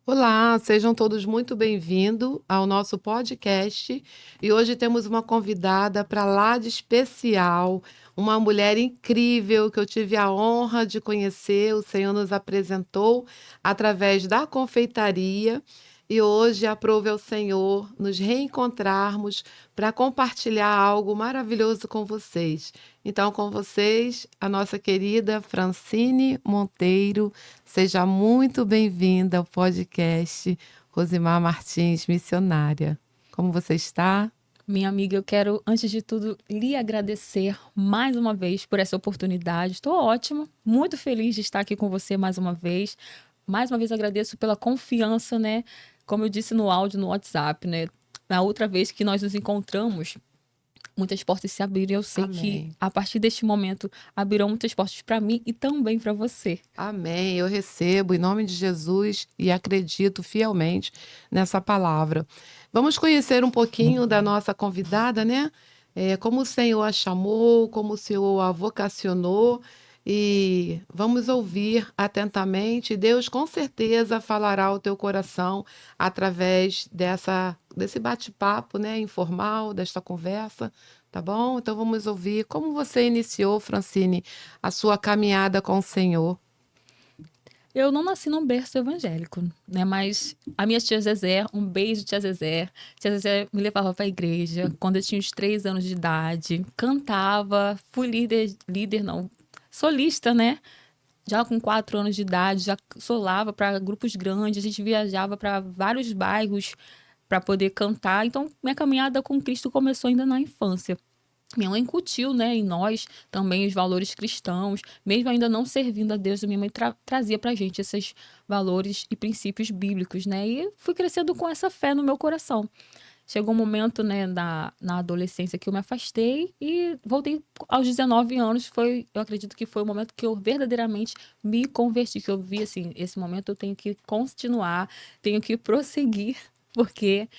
Olá, sejam todos muito bem-vindos ao nosso podcast. E hoje temos uma convidada para lá de especial, uma mulher incrível que eu tive a honra de conhecer. O Senhor nos apresentou através da confeitaria. E hoje aprove ao Senhor nos reencontrarmos para compartilhar algo maravilhoso com vocês. Então, com vocês, a nossa querida Francine Monteiro. Seja muito bem-vinda ao podcast Rosimar Martins, missionária. Como você está? Minha amiga, eu quero, antes de tudo, lhe agradecer mais uma vez por essa oportunidade. Estou ótima, muito feliz de estar aqui com você mais uma vez. Mais uma vez agradeço pela confiança, né? Como eu disse no áudio no WhatsApp, né? Na outra vez que nós nos encontramos, muitas portas se abriram. Eu sei que Amém. a partir deste momento abrirão muitas portas para mim e também para você. Amém. Eu recebo em nome de Jesus e acredito fielmente nessa palavra. Vamos conhecer um pouquinho da nossa convidada, né? Como o Senhor a chamou, como o Senhor a vocacionou, e vamos ouvir atentamente. Deus com certeza falará ao teu coração através desse bate-papo, né, informal, desta conversa, tá bom? Então vamos ouvir como você iniciou, Francine, a sua caminhada com o Senhor. Eu não nasci num berço evangélico, né? Mas a minha tia Zezé, um beijo, tia Zezé. Tia Zezé me levava para a igreja quando eu tinha uns 3 anos de idade. Cantava, fui líder não, solista, né? Já com 4 anos de idade, já solava para grupos grandes. A gente viajava para vários bairros para poder cantar. Então, minha caminhada com Cristo começou ainda na infância. Minha mãe incutiu, né, em nós também os valores cristãos, mesmo ainda não servindo a Deus, a minha mãe trazia pra gente esses valores e princípios bíblicos, né, e fui crescendo com essa fé no meu coração. Chegou um momento, né, na adolescência que eu me afastei e voltei aos 19 anos, eu acredito que foi o momento que eu verdadeiramente me converti, que eu vi, assim, esse momento eu tenho que continuar, tenho que prosseguir, porque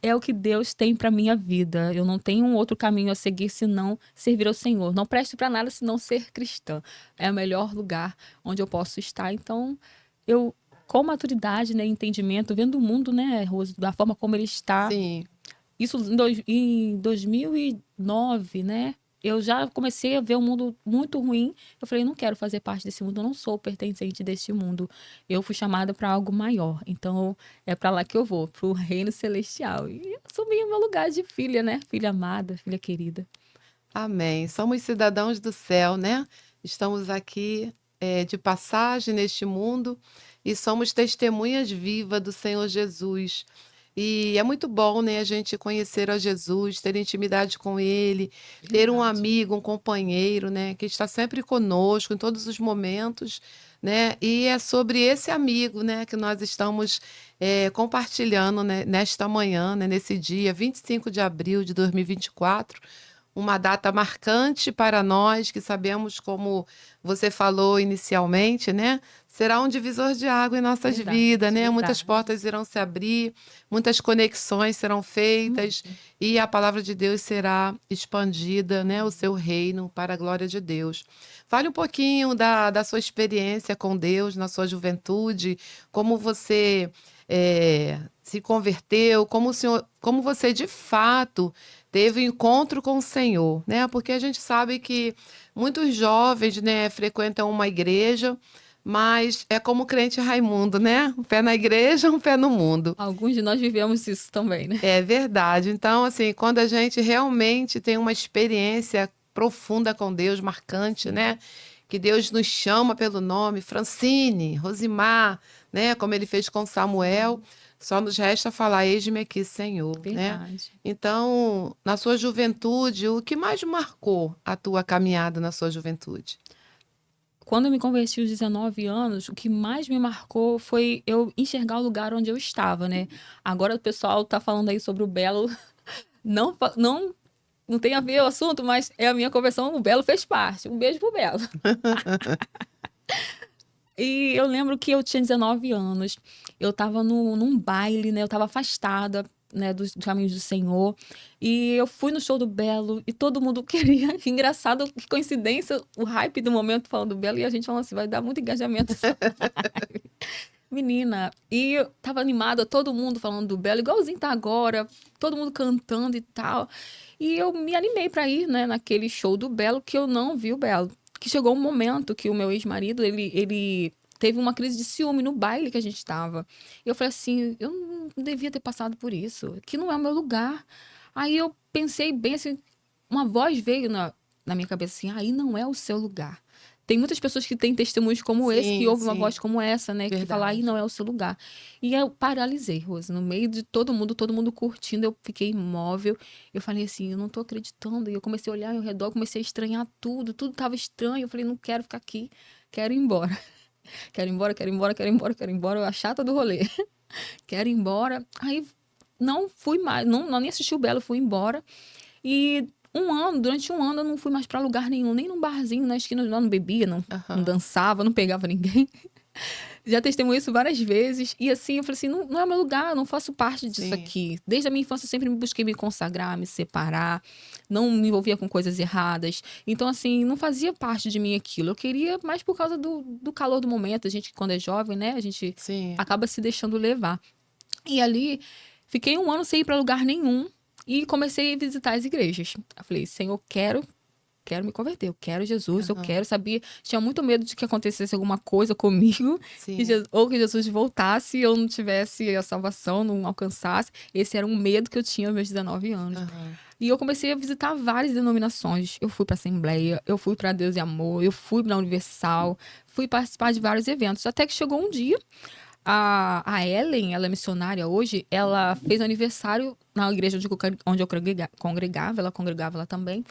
é o que Deus tem para minha vida. Eu não tenho um outro caminho a seguir senão servir ao Senhor. Não presto para nada senão ser cristã. É o melhor lugar onde eu posso estar. Então, eu, com maturidade, né, entendimento, vendo o mundo, né, Rose, da forma como ele está, Sim. isso em 2009, né? Eu já comecei a ver um mundo muito ruim. Eu falei, não quero fazer parte desse mundo, eu não sou pertencente desse mundo. Eu fui chamada para algo maior. Então, é para lá que eu vou, para o reino celestial. E assumi o meu lugar de filha, né? Filha amada, filha querida. Amém. Somos cidadãos do céu, né? Estamos aqui, de passagem neste mundo e somos testemunhas vivas do Senhor Jesus. E é muito bom, né, a gente conhecer a Jesus, ter intimidade com Ele, ter um Verdade. amigo, um companheiro, né, que está sempre conosco em todos os momentos, né? E é sobre esse amigo, né, que nós estamos compartilhando, né, nesta manhã, né, nesse dia 25 de abril de 2024, uma data marcante para nós que sabemos, como você falou inicialmente, né? Será um divisor de água em nossas Verdade, vidas, né? Muitas verdade. portas irão se abrir, muitas conexões serão feitas Uhum. e a palavra de Deus será expandida, né? O seu reino para a glória de Deus. Fale um pouquinho da sua experiência com Deus na sua juventude, como você se converteu, como o Senhor, como você de fato teve um encontro com o Senhor, né? Porque a gente sabe que muitos jovens, né, frequentam uma igreja, mas é como o crente Raimundo, né? Um pé na igreja, um pé no mundo. Alguns de nós vivemos isso também, né? É verdade. Então, assim, quando a gente realmente tem uma experiência profunda com Deus, marcante, Sim, né? Que Deus nos chama pelo nome, Francine, Rosimar, né? Como ele fez com Samuel, só nos resta falar, eis-me aqui, Senhor, né? verdade. Então, na sua juventude, o que mais marcou a tua caminhada na sua juventude? Quando eu me converti aos 19 anos, o que mais me marcou foi eu enxergar o lugar onde eu estava, né? Agora o pessoal tá falando aí sobre o Belo, não, não tem a ver o assunto, mas é a minha conversão, o Belo fez parte. Um beijo pro Belo. E eu lembro que eu tinha 19 anos, eu estava num baile, né? Eu estava afastada, né, dos caminhos do Senhor. E eu fui no show do Belo e todo mundo queria. Engraçado, que coincidência, o hype do momento falando do Belo e a gente falando assim, vai dar muito engajamento essa live. Menina, e eu tava animada, todo mundo falando do Belo, igualzinho tá agora, todo mundo cantando e tal. E eu me animei pra ir, né, naquele show do Belo, que eu não vi o Belo. Que chegou um momento que o meu ex-marido, ele teve uma crise de ciúme no baile que a gente tava. E eu falei assim, eu não devia ter passado por isso, que não é o meu lugar. Aí eu pensei bem assim, uma voz veio na minha cabeça assim, aí não é o seu lugar. Tem muitas pessoas que têm testemunhos como esse, que Sim, ouvem uma sim, voz como essa, né? Que fala, aí verdade. não é o seu lugar. E eu paralisei, Rose. No meio de todo mundo curtindo, eu fiquei imóvel. Eu falei assim, eu não tô acreditando. E eu comecei a olhar ao redor, comecei a estranhar tudo tava estranho. Eu falei, não quero ficar aqui, quero ir embora. Quero ir embora, quero ir embora, quero ir embora, quero ir embora. Eu a chata do rolê. Quero ir embora. Aí não fui mais, não nem assisti o Belo, fui embora. E durante um ano, eu não fui mais pra lugar nenhum, nem num barzinho na esquina, eu não bebia, não Aham. dançava, não pegava ninguém. Já testemunhei isso várias vezes. E assim, eu falei assim, não é meu lugar, eu não faço parte disso Sim, aqui. Desde a minha infância, eu sempre me busquei me consagrar, me separar, não me envolvia com coisas erradas. Então, assim, não fazia parte de mim aquilo. Eu queria mais por causa do calor do momento. A gente, quando é jovem, né, a gente sim. acaba se deixando levar. E ali, fiquei um ano sem ir para lugar nenhum e comecei a visitar as igrejas. Eu falei, Senhor, quero me converter, eu quero Jesus, eu Aham. quero, sabia? Tinha muito medo de que acontecesse alguma coisa comigo, Sim. ou que Jesus voltasse e eu não tivesse a salvação, não alcançasse. Esse era um medo que eu tinha aos meus 19 anos. Aham. E eu comecei a visitar várias denominações. Eu fui para Assembleia, eu fui para Deus e Amor, eu fui na Universal, fui participar de vários eventos. Até que chegou um dia, a Ellen, ela é missionária hoje, ela fez aniversário na igreja onde eu congregava, ela congregava lá também,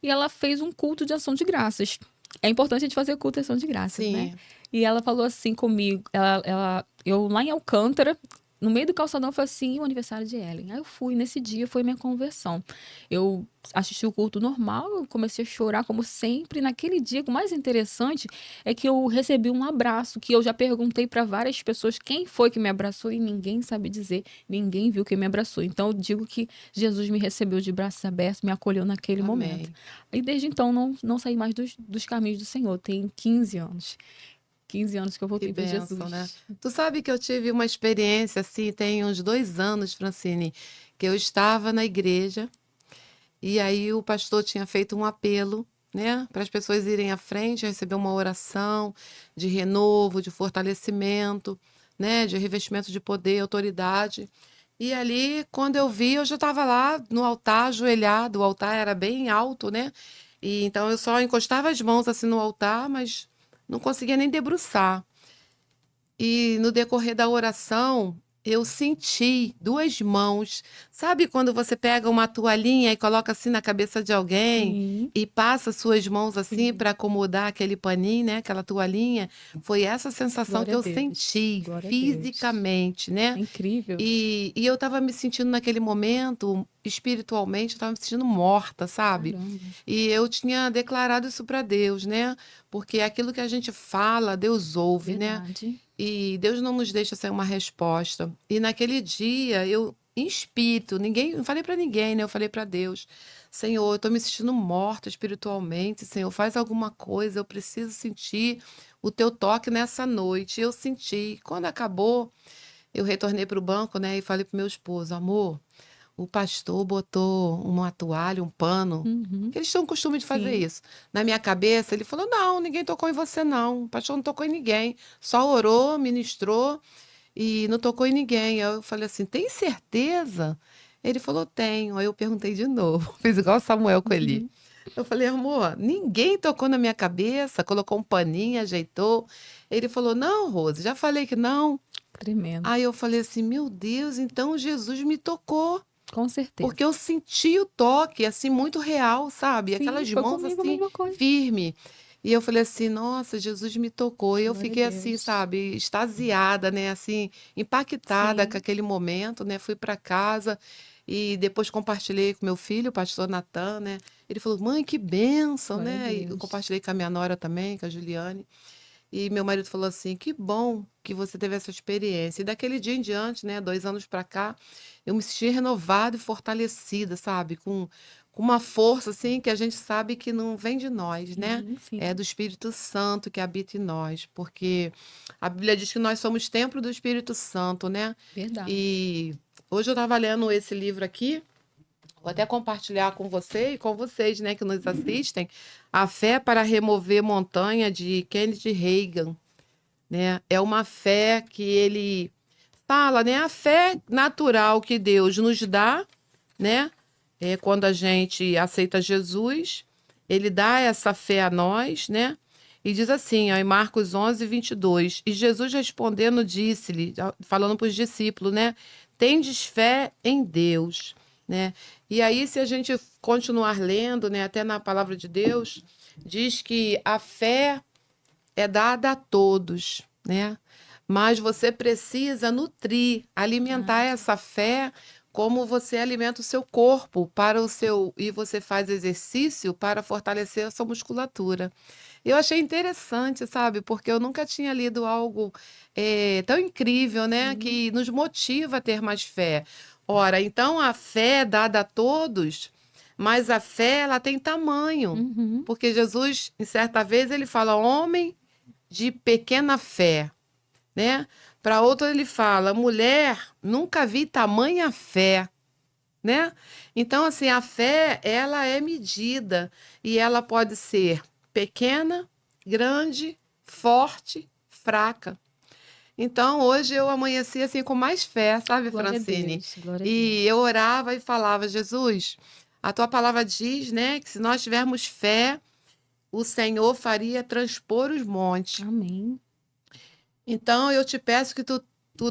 e ela fez um culto de ação de graças. É importante a gente fazer culto de ação de graças, né? Sim. E ela falou assim comigo, eu lá em Alcântara, no meio do calçadão, foi assim, o aniversário de Ellen. Aí eu fui, nesse dia foi minha conversão. Eu assisti o culto normal, eu comecei a chorar como sempre. Naquele dia, o mais interessante é que eu recebi um abraço, que eu já perguntei para várias pessoas quem foi que me abraçou e ninguém sabe dizer, ninguém viu quem me abraçou. Então eu digo que Jesus me recebeu de braços abertos, me acolheu naquele momento. Amém. E desde então não saí mais dos caminhos do Senhor. Tem 15 anos. 15 anos que eu Que voltei para bênção, né? Jesus. Tu sabe que eu tive uma experiência assim, tem uns 2 anos, Francine, que eu estava na igreja e aí o pastor tinha feito um apelo, né, para as pessoas irem à frente, receber uma oração de renovo, de fortalecimento, né, de revestimento de poder, autoridade. E ali, quando eu vi, eu já estava lá no altar, ajoelhado. O altar era bem alto, né? E então eu só encostava as mãos assim no altar, mas não conseguia nem debruçar. E no decorrer da oração, eu senti 2 mãos. Sabe quando você pega uma toalhinha e coloca assim na cabeça de alguém Sim, e passa suas mãos assim sim. para acomodar aquele paninho, né, aquela toalhinha? Foi essa sensação que Glória a eu Deus. senti Glória a Deus. fisicamente, né? É incrível. E eu estava me sentindo naquele momento, espiritualmente, eu estava me sentindo morta, sabe? Caramba. E eu tinha declarado isso para Deus, né? Porque aquilo que a gente fala, Deus ouve, né? Verdade. E Deus não nos deixa sem uma resposta. E naquele dia, eu, em espírito, ninguém, não falei para ninguém, né? Eu falei para Deus: Senhor, eu estou me sentindo morta espiritualmente. Senhor, faz alguma coisa, eu preciso sentir o teu toque nessa noite. E eu senti. Quando acabou, eu retornei para o banco, né? E falei para meu esposo: Amor, o pastor botou uma toalha, um pano. Uhum. Que eles têm o costume de fazer Sim. isso. Na minha cabeça, ele falou: Não, ninguém tocou em você, não. O pastor não tocou em ninguém. Só orou, ministrou e não tocou em ninguém. Aí eu falei assim: Tem certeza? Ele falou: Tenho. Aí eu perguntei de novo. Fiz igual Samuel com Eli. Uhum. Eu falei: Amor, ninguém tocou na minha cabeça, colocou um paninho, ajeitou. Ele falou: Não, Rose, já falei que não. Tremendo. Aí eu falei assim: Meu Deus, então Jesus me tocou. Com Porque certeza. eu senti o toque, assim, muito real, sabe? Sim, Aquelas foi mãos, comigo a assim, mesma coisa. firme. E eu falei assim, nossa, Jesus me tocou. E eu Glória a fiquei assim, Deus. sabe, extasiada, né? Assim, impactada com Sim. aquele momento, né? Fui para casa e depois compartilhei com meu filho, o pastor Natan, né? Ele falou, mãe, que bênção, Glória a né? E eu Deus. compartilhei com a minha nora também, com a Juliane. E meu marido falou assim: que bom que você teve essa experiência. E daquele dia em diante, né, 2 anos para cá, eu me senti renovada e fortalecida, sabe? com uma força assim que a gente sabe que não vem de nós, né? Sim, É sim. do Espírito Santo que habita em nós, porque a Bíblia diz que nós somos templo do Espírito Santo, né? Verdade. E hoje eu estava lendo esse livro aqui, vou até compartilhar com você e com vocês, né, que nos assistem, A Fé para Remover Montanha, de Kenneth Reagan, né? É uma fé que ele fala, né? A fé natural que Deus nos dá, né? É quando a gente aceita Jesus, ele dá essa fé a nós, né? E diz assim, ó, em Marcos 11:22, e Jesus respondendo disse-lhe, falando para os discípulos, né? Tendes fé em Deus, né? E aí, se a gente continuar lendo, né, até na palavra de Deus, diz que a fé é dada a todos, né? Mas você precisa nutrir, alimentar Verdade. essa fé como você alimenta o seu corpo para o seu e você faz exercício para fortalecer a sua musculatura. Eu achei interessante, sabe? Porque eu nunca tinha lido algo tão incrível, né? Sim. Que nos motiva a ter mais fé. Ora, então a fé é dada a todos, mas a fé ela tem tamanho. Uhum. Porque Jesus, em certa vez, ele fala, homem de pequena fé, né? Para outro ele fala, mulher, nunca vi tamanha fé, né? Então, assim, a fé, ela é medida e ela pode ser pequena, grande, forte, fraca. Então, hoje eu amanheci assim com mais fé, sabe, Glória a Francine? Deus. Glória a E Deus. eu orava e falava, Jesus, a tua palavra diz, né, que se nós tivermos fé, o Senhor faria transpor os montes. Amém. Então eu te peço que tu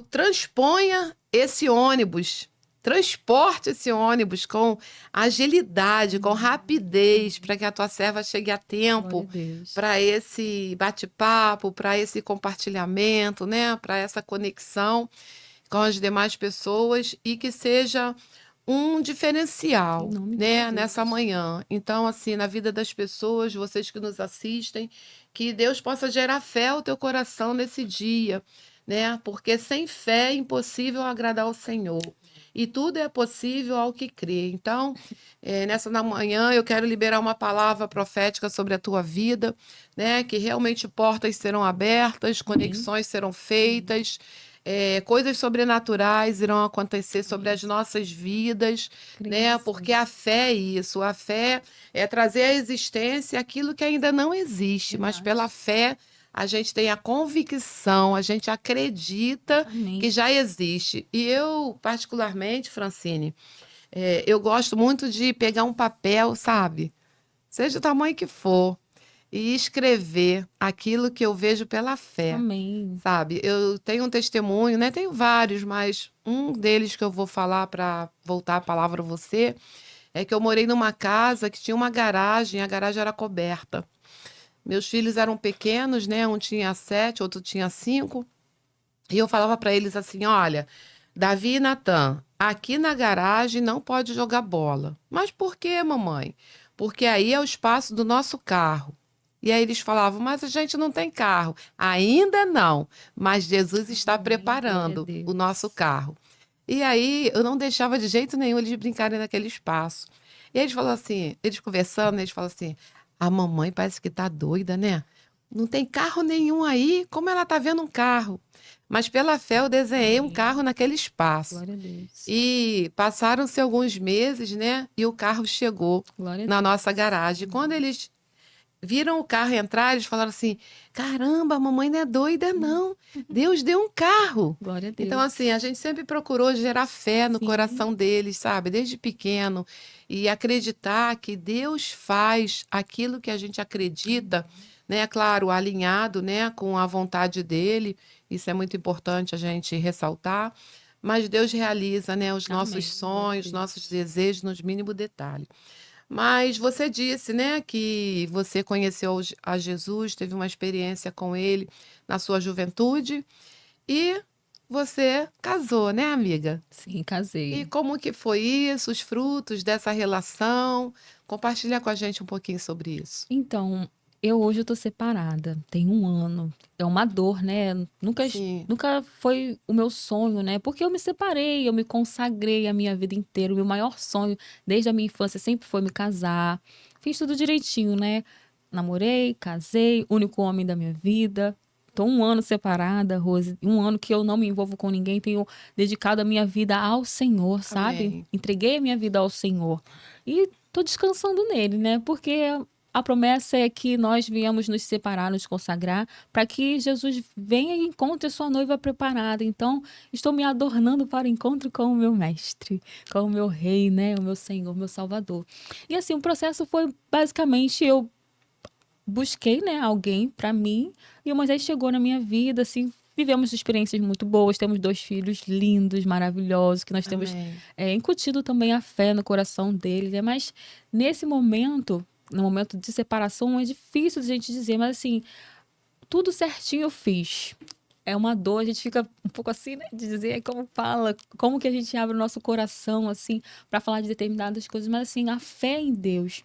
transponha esse ônibus, transporte esse ônibus com agilidade, com rapidez, para que a tua serva chegue a Glória a tempo Deus. para esse bate-papo, para esse compartilhamento, né? Para essa conexão com as demais pessoas e que seja um Em diferencial, nome de né, nessa Jesus. manhã. Então, assim, na vida das pessoas, vocês que nos assistem, que Deus possa gerar fé ao teu coração nesse dia, né? Porque sem fé é impossível agradar ao Senhor. E tudo é possível ao que crê. Então, nessa na manhã, eu quero liberar uma palavra profética sobre a tua vida, né? Que realmente portas serão abertas, Amém. conexões serão feitas, coisas sobrenaturais irão acontecer sobre Amém. as nossas vidas, Creio né? Porque assim. a fé é isso, a fé é trazer à existência aquilo que ainda não existe, mas pela Verdade. fé a gente tem a convicção, a gente acredita que Amém. já existe. E eu, particularmente, Francine, eu gosto muito de pegar um papel, sabe? Seja o tamanho que for, e escrever aquilo que eu vejo pela fé. Amém. Sabe, eu tenho um testemunho, né? Tenho vários, mas um deles que eu vou falar para voltar a palavra a você é que eu morei numa casa que tinha uma garagem, a garagem era coberta. Meus filhos eram pequenos, né? Um tinha 7, outro tinha 5. E eu falava para eles assim: olha, Davi e Natan, aqui na garagem não pode jogar bola. Mas por quê, mamãe? Porque aí é o espaço do nosso carro. E aí eles falavam, mas a gente não tem carro. Ainda não, mas Jesus está Amém. Glória a preparando o nosso Deus. carro. E aí eu não deixava de jeito nenhum eles brincarem naquele espaço. E eles falaram assim, eles conversando, eles falam assim: a mamãe parece que tá doida, né? Não tem carro nenhum aí, como ela tá vendo um carro? Mas pela fé eu desenhei um Amém. carro naquele espaço. Glória a Deus. E passaram-se alguns meses, né? E o carro chegou Glória a na nossa Deus. garagem. Quando eles viram o carro entrar, eles falaram assim: caramba, a mamãe não é doida, não. Deus deu um carro. Glória a Então, assim, Deus. a gente sempre procurou gerar fé no Sim. coração deles, sabe? Desde pequeno. E acreditar que Deus faz aquilo que a gente acredita, Amém. né? Claro, alinhado, né, com a vontade dele. Isso é muito importante a gente ressaltar. Mas Deus realiza, né, os nossos Amém. Glória a sonhos, nossos Deus. desejos nos mínimos detalhes. Mas você disse, né, que você conheceu a Jesus, teve uma experiência com ele na sua juventude e você casou, né, amiga? Sim, E casei. como que foi isso, os frutos dessa relação? Compartilha com a gente um pouquinho sobre isso. Então, Hoje eu tô separada, tem 1 ano. É uma dor, né? Nunca, Sim, nunca foi o meu sonho, né? Porque eu me separei, eu me consagrei a minha vida inteira. O meu maior sonho, desde a minha infância, sempre foi me casar. Fiz tudo direitinho, né? Namorei, casei, único homem da minha vida. Tô 1 ano separada, Rose. 1 ano que eu não me envolvo com ninguém. Tenho dedicado a minha vida ao Senhor, sabe? amém. Entreguei a minha vida ao Senhor. E tô descansando nele, né? Porque a promessa é que nós viemos nos separar, nos consagrar, para que Jesus venha e encontre a sua noiva preparada. Então, estou me adornando para o encontro com o meu mestre, com o meu rei, né? O meu Senhor, o meu Salvador. E assim, o processo foi basicamente eu busquei, né, alguém para mim, e o Moisés chegou na minha vida, assim, vivemos experiências muito boas, temos 2 filhos lindos, maravilhosos, que nós temos Amém. incutido também a fé no coração deles, né? Mas nesse momento, no momento de separação, é difícil de a gente dizer, mas assim, tudo certinho eu fiz. É uma dor, a gente fica um pouco assim, né, de dizer como fala, como que a gente abre o nosso coração, assim, para falar de determinadas coisas, mas assim, a fé em Deus.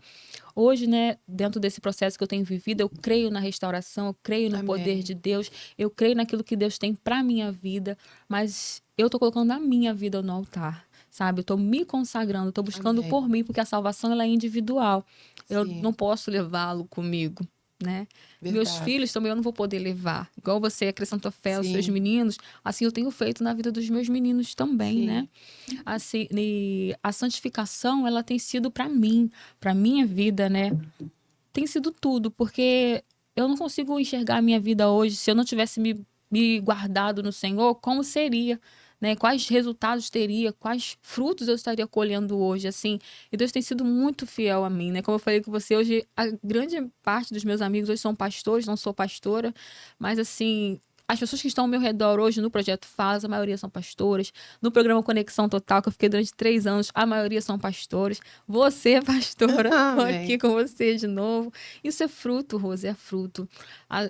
Hoje, né, dentro desse processo que eu tenho vivido, eu creio na restauração, eu creio no poder Amém. de Deus, eu creio naquilo que Deus tem para minha vida, mas eu tô colocando a minha vida no altar, sabe? Eu tô me consagrando, eu tô buscando Amém. por mim, porque a salvação ela é individual. Eu Sim, não posso levá-lo comigo, né? Meus verdade. filhos também eu não vou poder levar. Igual você acrescentou fé aos seus Sim, meninos, assim eu tenho feito na vida dos meus meninos também, né? sim. Assim, e a santificação, ela tem sido para mim, para minha vida, né? Tem sido tudo, porque eu não consigo enxergar a minha vida hoje se eu não tivesse me guardado no Senhor, como seria, né? Quais resultados teria, quais frutos eu estaria colhendo hoje, assim. E Deus tem sido muito fiel a mim, né? Como eu falei com você, hoje a grande parte dos meus amigos hoje são pastores, não sou pastora, mas assim, as pessoas que estão ao meu redor hoje no Projeto Falas, a maioria são pastoras. No programa Conexão Total, que eu fiquei durante 3 anos, a maioria são pastores. Você, pastora, tô aqui Amém. com você de novo. Isso é fruto, Rose, é fruto.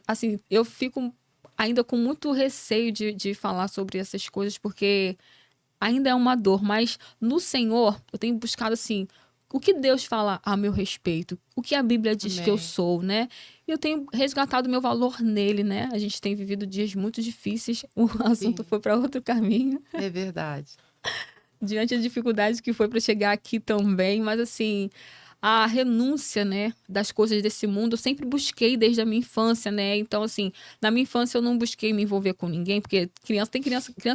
Assim, eu fico ainda com muito receio de falar sobre essas coisas, porque ainda é uma dor, mas no Senhor, eu tenho buscado assim, o que Deus fala a meu respeito, o que a Bíblia diz que eu Amém. sou, né? E eu tenho resgatado meu valor nele, né? A gente tem vivido dias muito difíceis, o assunto Sim, foi para outro caminho, é verdade. diante das dificuldades que foi para chegar aqui também, mas assim, a renúncia, né, das coisas desse mundo, eu sempre busquei desde a minha infância, né? Então, assim, na minha infância eu não busquei me envolver com ninguém, porque criança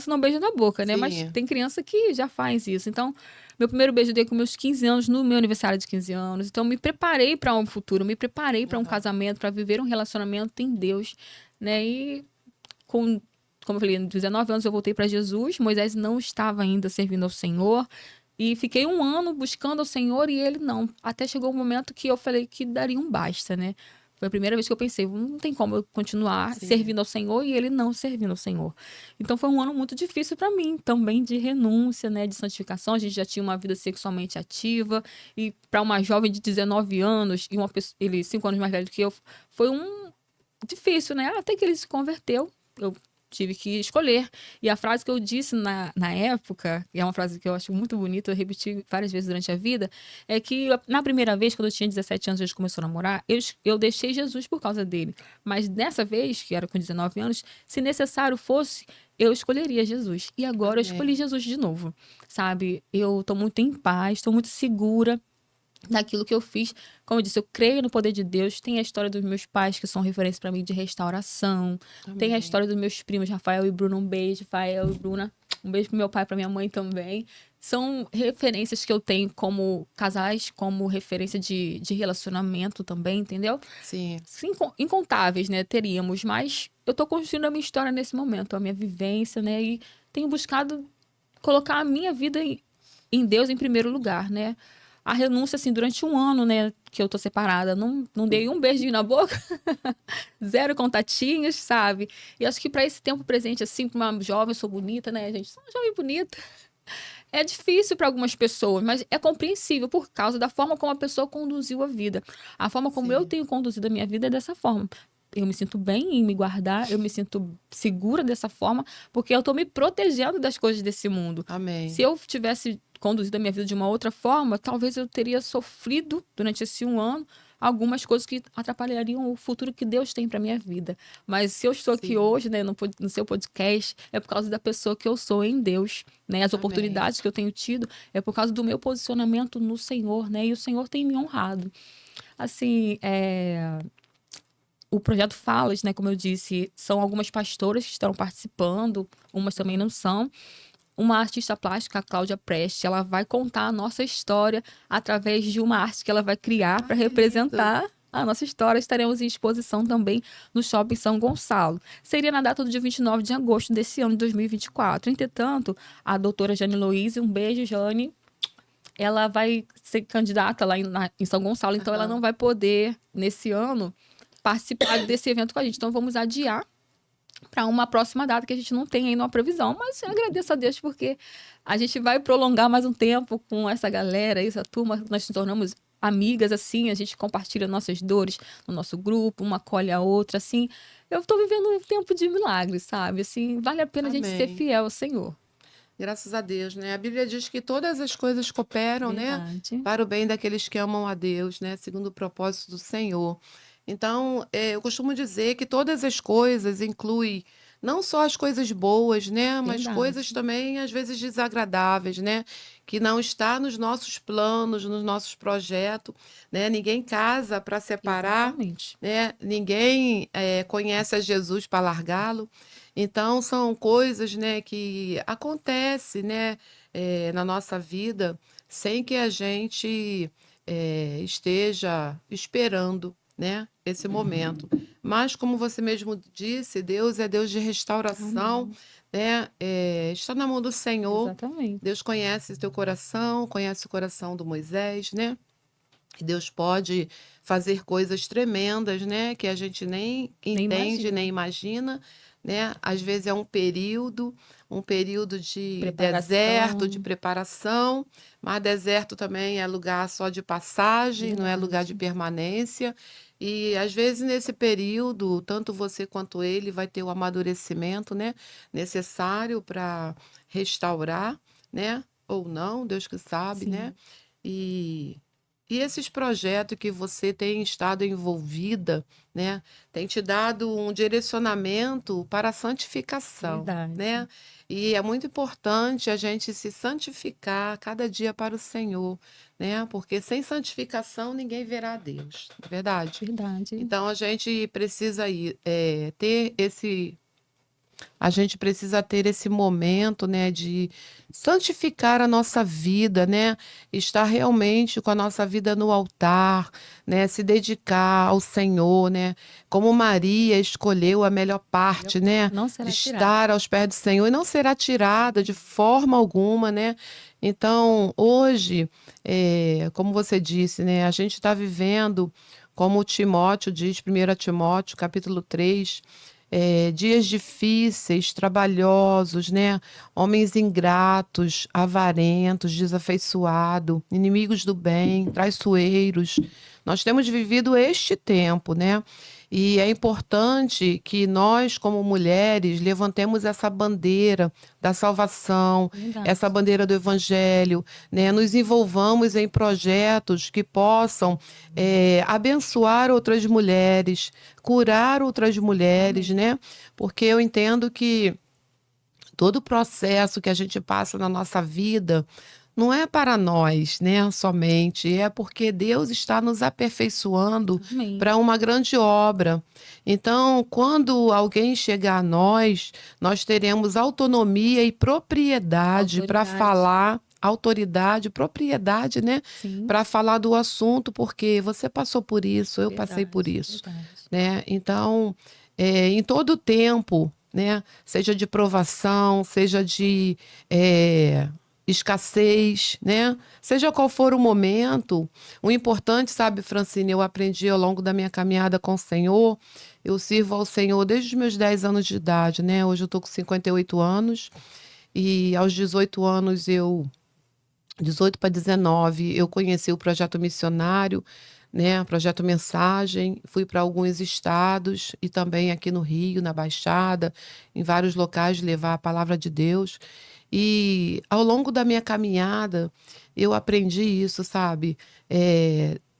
não beija na boca, né? Mas Sim. tem criança que já faz isso. Então, meu primeiro beijo eu dei com meus 15 anos, no meu aniversário de 15 anos. Então, eu me preparei para um futuro, me preparei para um Aham. casamento, para viver um relacionamento em Deus, né? E com como eu falei, 19 anos eu voltei para Jesus. Moisés não estava ainda servindo ao Senhor. E fiquei 1 ano buscando ao Senhor e ele não. Até chegou um momento que eu falei que daria um basta, né? Foi a primeira vez que eu pensei, não tem como eu continuar Sim. servindo ao Senhor e ele não servindo ao Senhor. Então foi 1 ano muito difícil para mim, também de renúncia, né, de santificação. A gente já tinha uma vida sexualmente ativa e para uma jovem de 19 anos e uma pessoa, ele 5 anos mais velho do que eu, foi difícil, né? Até que ele se converteu. Eu tive que escolher. E a frase que eu disse na época, e é uma frase que eu acho muito bonita, eu repeti várias vezes durante a vida, é que na primeira vez, quando eu tinha 17 anos, a gente começou a namorar, eu deixei Jesus por causa dele. Mas dessa vez, que era com 19 anos, se necessário fosse, eu escolheria Jesus. E agora eu escolhi Amém. Jesus de novo, sabe? Eu tô muito em paz, tô muito segura daquilo que eu fiz. Como eu disse, eu creio no poder de Deus. Tem a história dos meus pais, que são referência para mim de restauração. Tem a Amém. história dos meus primos, Rafael e Bruno. Um beijo, Rafael e Bruna. Um beijo pro meu pai e pra minha mãe também. São referências que eu tenho como casais, como referência de relacionamento também, entendeu? Sim. Sim, incontáveis, né? Teríamos, mas eu tô construindo a minha história nesse momento, a minha vivência, né? E tenho buscado colocar a minha vida em Deus em primeiro lugar, né? A renúncia, assim, durante 1 ano, né, que eu tô separada, não dei um beijinho na boca, zero contatinhos, sabe? E acho que para esse tempo presente, assim, pra uma jovem, eu sou bonita, né, gente? Sou uma jovem bonita. É difícil para algumas pessoas, mas é compreensível por causa da forma como a pessoa conduziu a vida. A forma como eu Sim. tenho conduzido a minha vida é dessa forma. Eu me sinto bem em me guardar, eu me sinto segura dessa forma, porque eu tô me protegendo das coisas desse mundo. Se Amém. eu tivesse conduzido a minha vida de uma outra forma, talvez eu teria sofrido durante esse 1 ano algumas coisas que atrapalhariam o futuro que Deus tem para minha vida. Mas se eu estou aqui Sim. hoje, né, no seu podcast, é por causa da pessoa que eu sou em Deus, né? As Amém. oportunidades que eu tenho tido é por causa do meu posicionamento no Senhor, né? E o Senhor tem me honrado. Assim, o projeto Falas, né, como eu disse, são algumas pastoras que estão participando, umas também não são. Uma artista plástica, a Cláudia Preste, ela vai contar a nossa história através de uma arte que ela vai criar para Que lindo. representar a nossa história. Estaremos em exposição também no Shopping São Gonçalo. Seria na data do dia 29 de agosto desse ano de 2024. Entretanto, a doutora Jane Louise, um beijo, Jane, ela vai ser candidata lá em São Gonçalo, então ela não vai poder, nesse ano, participar desse evento com a gente. Então vamos adiar para uma próxima data que a gente não tem ainda uma previsão, mas eu agradeço a Deus porque a gente vai prolongar mais um tempo com essa galera, essa turma, nós nos tornamos amigas, assim, a gente compartilha nossas dores no nosso grupo, uma acolhe a outra, assim. Eu estou vivendo um tempo de milagres, sabe? Assim, vale a pena a gente ser Amém. fiel ao Senhor. Graças a Deus, né? A Bíblia diz que todas as coisas cooperam, né, Verdade. para o bem daqueles que amam a Deus, né, segundo o propósito do Senhor. Então, eu costumo dizer que todas as coisas incluem não só as coisas boas, né, mas coisas Verdade. também às vezes desagradáveis, né, que não está nos nossos planos, nos nossos projetos, né? Ninguém casa para separar, Exatamente. né? Ninguém conhece a Jesus para largá-lo. Então, são coisas, né, que acontecem, né, na nossa vida sem que a gente esteja esperando, né, esse momento. Mas, como você mesmo disse, Deus é Deus de restauração, Amém. né? Está na mão do Senhor. Exatamente. Deus conhece o teu coração, conhece o coração do Moisés, né? E Deus pode fazer coisas tremendas, né, que a gente nem Nem entende, nem imagina. imagina, né? Às vezes é um período de deserto, de Preparação. preparação, mas deserto também é lugar só de passagem, não é lugar de Verdade. permanência. E às vezes nesse período, tanto você quanto ele vai ter o amadurecimento, né, necessário para restaurar, né? Ou não, Deus que sabe, né? Sim. E e esses projetos que você tem estado envolvida, né, tem te dado um direcionamento para a santificação, Verdade. né? E é muito importante a gente se santificar cada dia para o Senhor, né? Porque sem santificação ninguém verá a Deus, não é verdade? Verdade. Então a gente precisa ter esse a gente precisa ter esse momento, né, de santificar a nossa vida, né? Estar realmente com a nossa vida no altar, né? Se dedicar ao Senhor, né? Como Maria escolheu a melhor Melhor parte, parte né? não De será tirada. estar aos pés do Senhor e não será tirada de forma alguma, né? Então, hoje, como você disse, né? A gente está vivendo, como Timóteo diz, 1 Timóteo, capítulo 3, dias difíceis, trabalhosos, né? Homens ingratos, avarentos, desafeiçoados, inimigos do bem, traiçoeiros. Nós temos vivido este tempo, né? E é importante que nós, como mulheres, levantemos essa bandeira da salvação, essa Verdade. bandeira do evangelho, né? Nos envolvamos em projetos que possam abençoar outras mulheres, curar outras mulheres, Amém. né? Porque eu entendo que todo o processo que a gente passa na nossa vida não é para nós, né, somente, é porque Deus está nos aperfeiçoando Amém. para uma grande obra. Então, quando alguém chegar a nós, nós teremos autonomia e propriedade para Autoridade. falar, autoridade, propriedade, né, Sim. para falar do assunto, porque você passou por isso, eu passei por Verdade. isso, Verdade. né? Então, em todo o tempo, né, seja de provação, seja de escassez, né? Seja qual for o momento, o importante, sabe, Francine, eu aprendi ao longo da minha caminhada com o Senhor. Eu sirvo ao Senhor desde os meus 10 anos de idade, né? Hoje eu tô com 58 anos e aos 18 anos 18 para 19, eu conheci o projeto missionário, né? Projeto Mensagem. Fui para alguns estados e também aqui no Rio, na Baixada, em vários locais levar a palavra de Deus. E ao longo da minha caminhada, eu aprendi isso, sabe?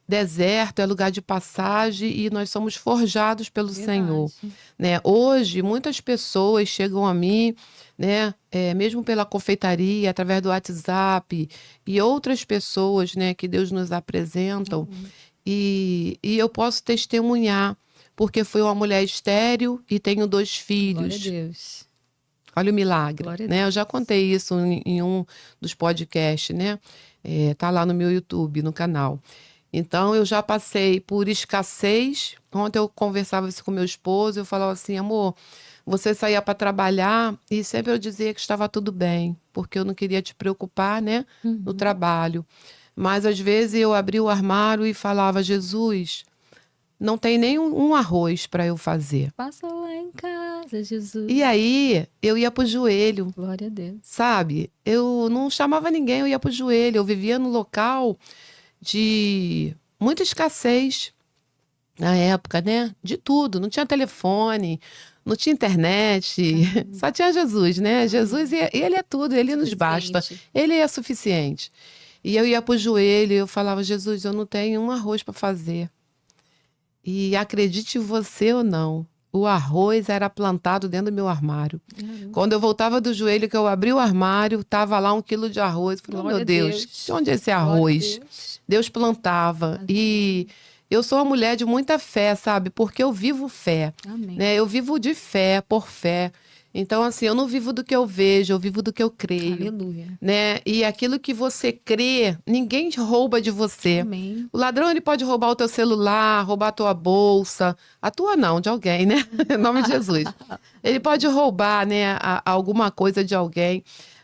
deserto, é lugar de passagem e nós somos forjados pelo Senhor, Verdade. né? Hoje, muitas pessoas chegam a mim, né, mesmo pela confeitaria, através do WhatsApp e outras pessoas, né, que Deus nos apresentam, Amém. e eu posso testemunhar, porque fui uma mulher estéril e tenho 2 Glória a filhos. Deus. Olha o milagre, Glória a né? Eu já Deus. contei isso em um dos podcasts, né? Tá lá no meu YouTube, no canal. Então, eu já passei por escassez. Ontem eu conversava isso com meu esposo, eu falava assim, amor, você saía para trabalhar e sempre eu dizia que estava tudo bem, porque eu não queria te preocupar, né, no Uhum. trabalho. Mas às vezes eu abria o armário e falava, Jesus, não tem nem um arroz para eu fazer. Passa lá em casa, E Jesus. aí eu ia pro joelho. Glória a Deus. Sabe? Eu não chamava ninguém, eu ia pro joelho. Eu vivia num local de muita escassez na época, né? De tudo. Não tinha telefone, não tinha internet, Caramba. só tinha Jesus, né? Jesus, Amém. ele é tudo, ele nos basta, Suficiente. ele é suficiente. E eu ia pro joelho e eu falava, Jesus, eu não tenho um arroz para fazer. E acredite você ou não, o arroz era plantado dentro do meu armário. Caramba. Quando eu voltava do joelho, que eu abri o armário, tava lá 1 quilo de arroz. Falei, oh, meu Glória a Deus, de Deus. onde é esse Glória a arroz? Deus. Deus plantava. E Aleluia. eu sou uma mulher de muita fé, sabe? Porque eu vivo fé, Amém. né? Eu vivo de fé, por fé. Então, assim, eu não vivo do que eu vejo, eu vivo do que eu creio, Aleluia. né? E aquilo que você crê, ninguém rouba de você. Amém. O ladrão, ele pode roubar o teu celular, roubar a tua bolsa. A tua não, de alguém, né? Em nome de Jesus. Ele pode roubar, né, alguma coisa de alguém,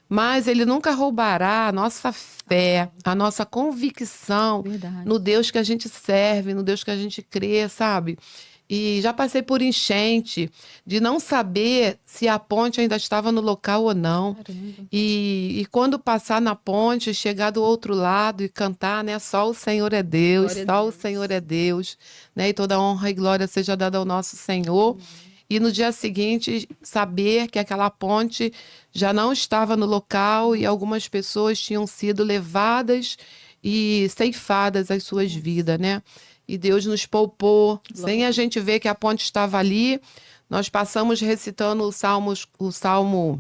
mas ele nunca roubará a nossa fé, a nossa convicção Verdade. no Deus que a gente serve, no Deus que a gente crê, sabe? E já passei por enchente de não saber se a ponte ainda estava no local ou não. Caramba. E quando passar na ponte, chegar do outro lado e cantar, né? Só o Senhor é Deus, Glória a só o Senhor é Deus. Deus, né? E toda honra e glória seja dada ao nosso Senhor. Amém. E no dia seguinte, saber que aquela ponte já não estava no local e algumas pessoas tinham sido levadas e ceifadas as suas Nossa. vidas, né? E Deus nos poupou, Glória sem a a Deus. gente ver que a ponte estava ali. Nós passamos recitando o Salmo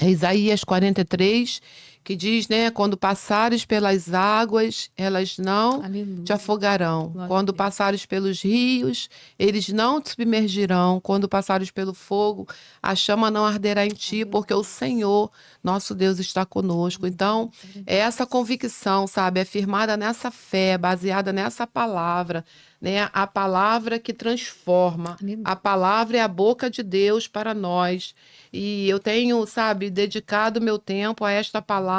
Isaías 43, que diz, né, quando passares pelas águas, elas não te Aleluia. afogarão. Glória a Quando Deus. passares pelos rios, eles não te submergirão. Quando passares pelo fogo, a chama não arderá em ti, Glória a porque o Deus. Senhor, nosso Deus, está conosco. Então, Amém. Glória a é essa Deus. convicção, sabe, é firmada nessa fé, baseada nessa palavra, né? A palavra que transforma. Aleluia. A palavra é a boca de Deus para nós. E eu tenho, sabe, dedicado meu tempo a esta palavra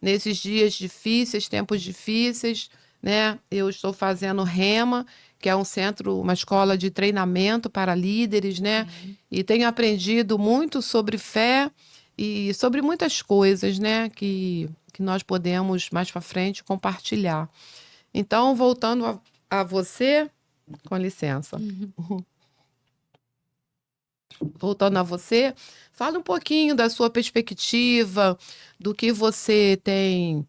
nesses dias difíceis, tempos difíceis, né? Eu estou fazendo Rema, que é um centro, uma escola de treinamento para líderes, né? Amém. E tenho aprendido muito sobre fé e sobre muitas coisas, né? Que nós podemos mais para frente compartilhar. Então, voltando a você, com licença. Uhum. Voltando a você, fala um pouquinho da sua perspectiva, do que você tem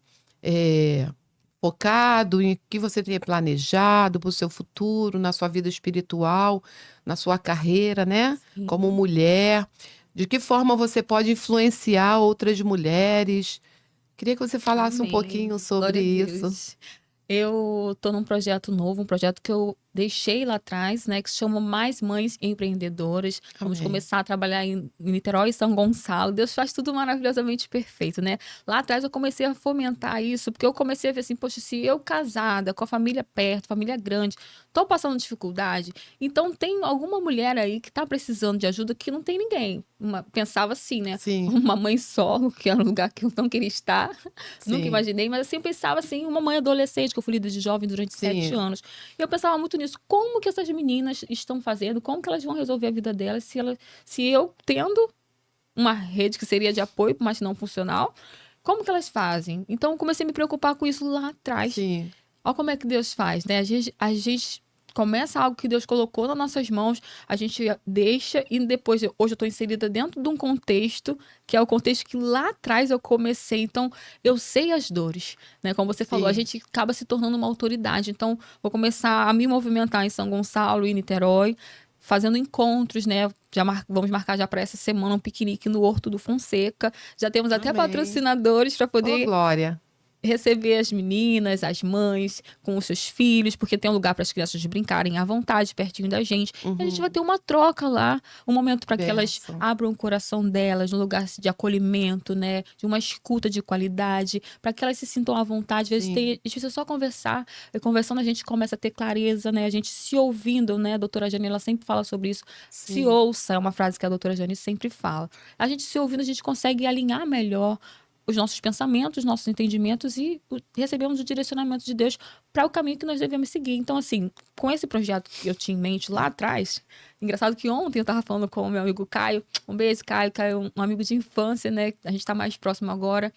focado, em que você tem planejado para o seu futuro, na sua vida espiritual, na sua carreira, né? Como Sim. mulher. De que forma você pode influenciar outras mulheres? Queria que você falasse um pouquinho Amém. sobre Glória a isso. Deus. Eu tô num projeto novo, um projeto que eu deixei lá atrás, né, que se chama Mais Mães Empreendedoras. Vamos Amém. começar a trabalhar em Niterói e São Gonçalo. Deus faz tudo maravilhosamente perfeito, né? Lá atrás eu comecei a fomentar isso, porque eu comecei a ver assim, poxa, se eu casada, com a família perto, família grande, tô passando dificuldade, então tem alguma mulher aí que tá precisando de ajuda que não tem ninguém. Pensava assim, né? Sim, Uma mãe solo, que era um lugar que eu não queria estar. Nunca sim, imaginei, mas assim, eu pensava assim, uma mãe adolescente, que eu fui líder de jovem durante 7 sim, anos. E eu pensava muito nisso. Como que essas meninas estão fazendo? Como que elas vão resolver a vida delas se eu tendo uma rede que seria de apoio, mas não funcional, como que elas fazem? Então, eu comecei a me preocupar com isso lá atrás. sim, Olha como é que Deus faz, né? A gente começa algo que Deus colocou nas nossas mãos, a gente deixa e depois, hoje eu estou inserida dentro de um contexto, que é o contexto que lá atrás eu comecei, então eu sei as dores, né? Como você falou, a Sim. gente acaba se tornando uma autoridade, então vou começar a me movimentar em São Gonçalo e Niterói, fazendo encontros, né? Vamos marcar já para essa semana um piquenique no Horto do Fonseca, já temos até Amém. patrocinadores para Ô, poder glória. receber as meninas, as mães, com os seus filhos, porque tem um lugar para as crianças brincarem à vontade, pertinho da gente. E a gente vai ter uma troca lá, um momento para que elas Bênção. abram o coração delas, um lugar de acolhimento, né? De uma escuta de qualidade, para que elas se sintam à vontade. Às vezes a gente precisa só conversar, e conversando a gente começa a ter clareza, né? A gente se ouvindo, né? A doutora Jane, ela sempre fala sobre isso. Se Sim. ouça, é uma frase que a doutora Jane sempre fala. A gente se ouvindo, a gente consegue alinhar melhor os nossos pensamentos, os nossos entendimentos e recebemos o direcionamento de Deus para o caminho que nós devemos seguir. Então, assim, com esse projeto que eu tinha em mente lá atrás, engraçado que ontem eu estava falando com o meu amigo Caio, um beijo, Caio, Caio, um amigo de infância, né? A gente está mais próximo agora.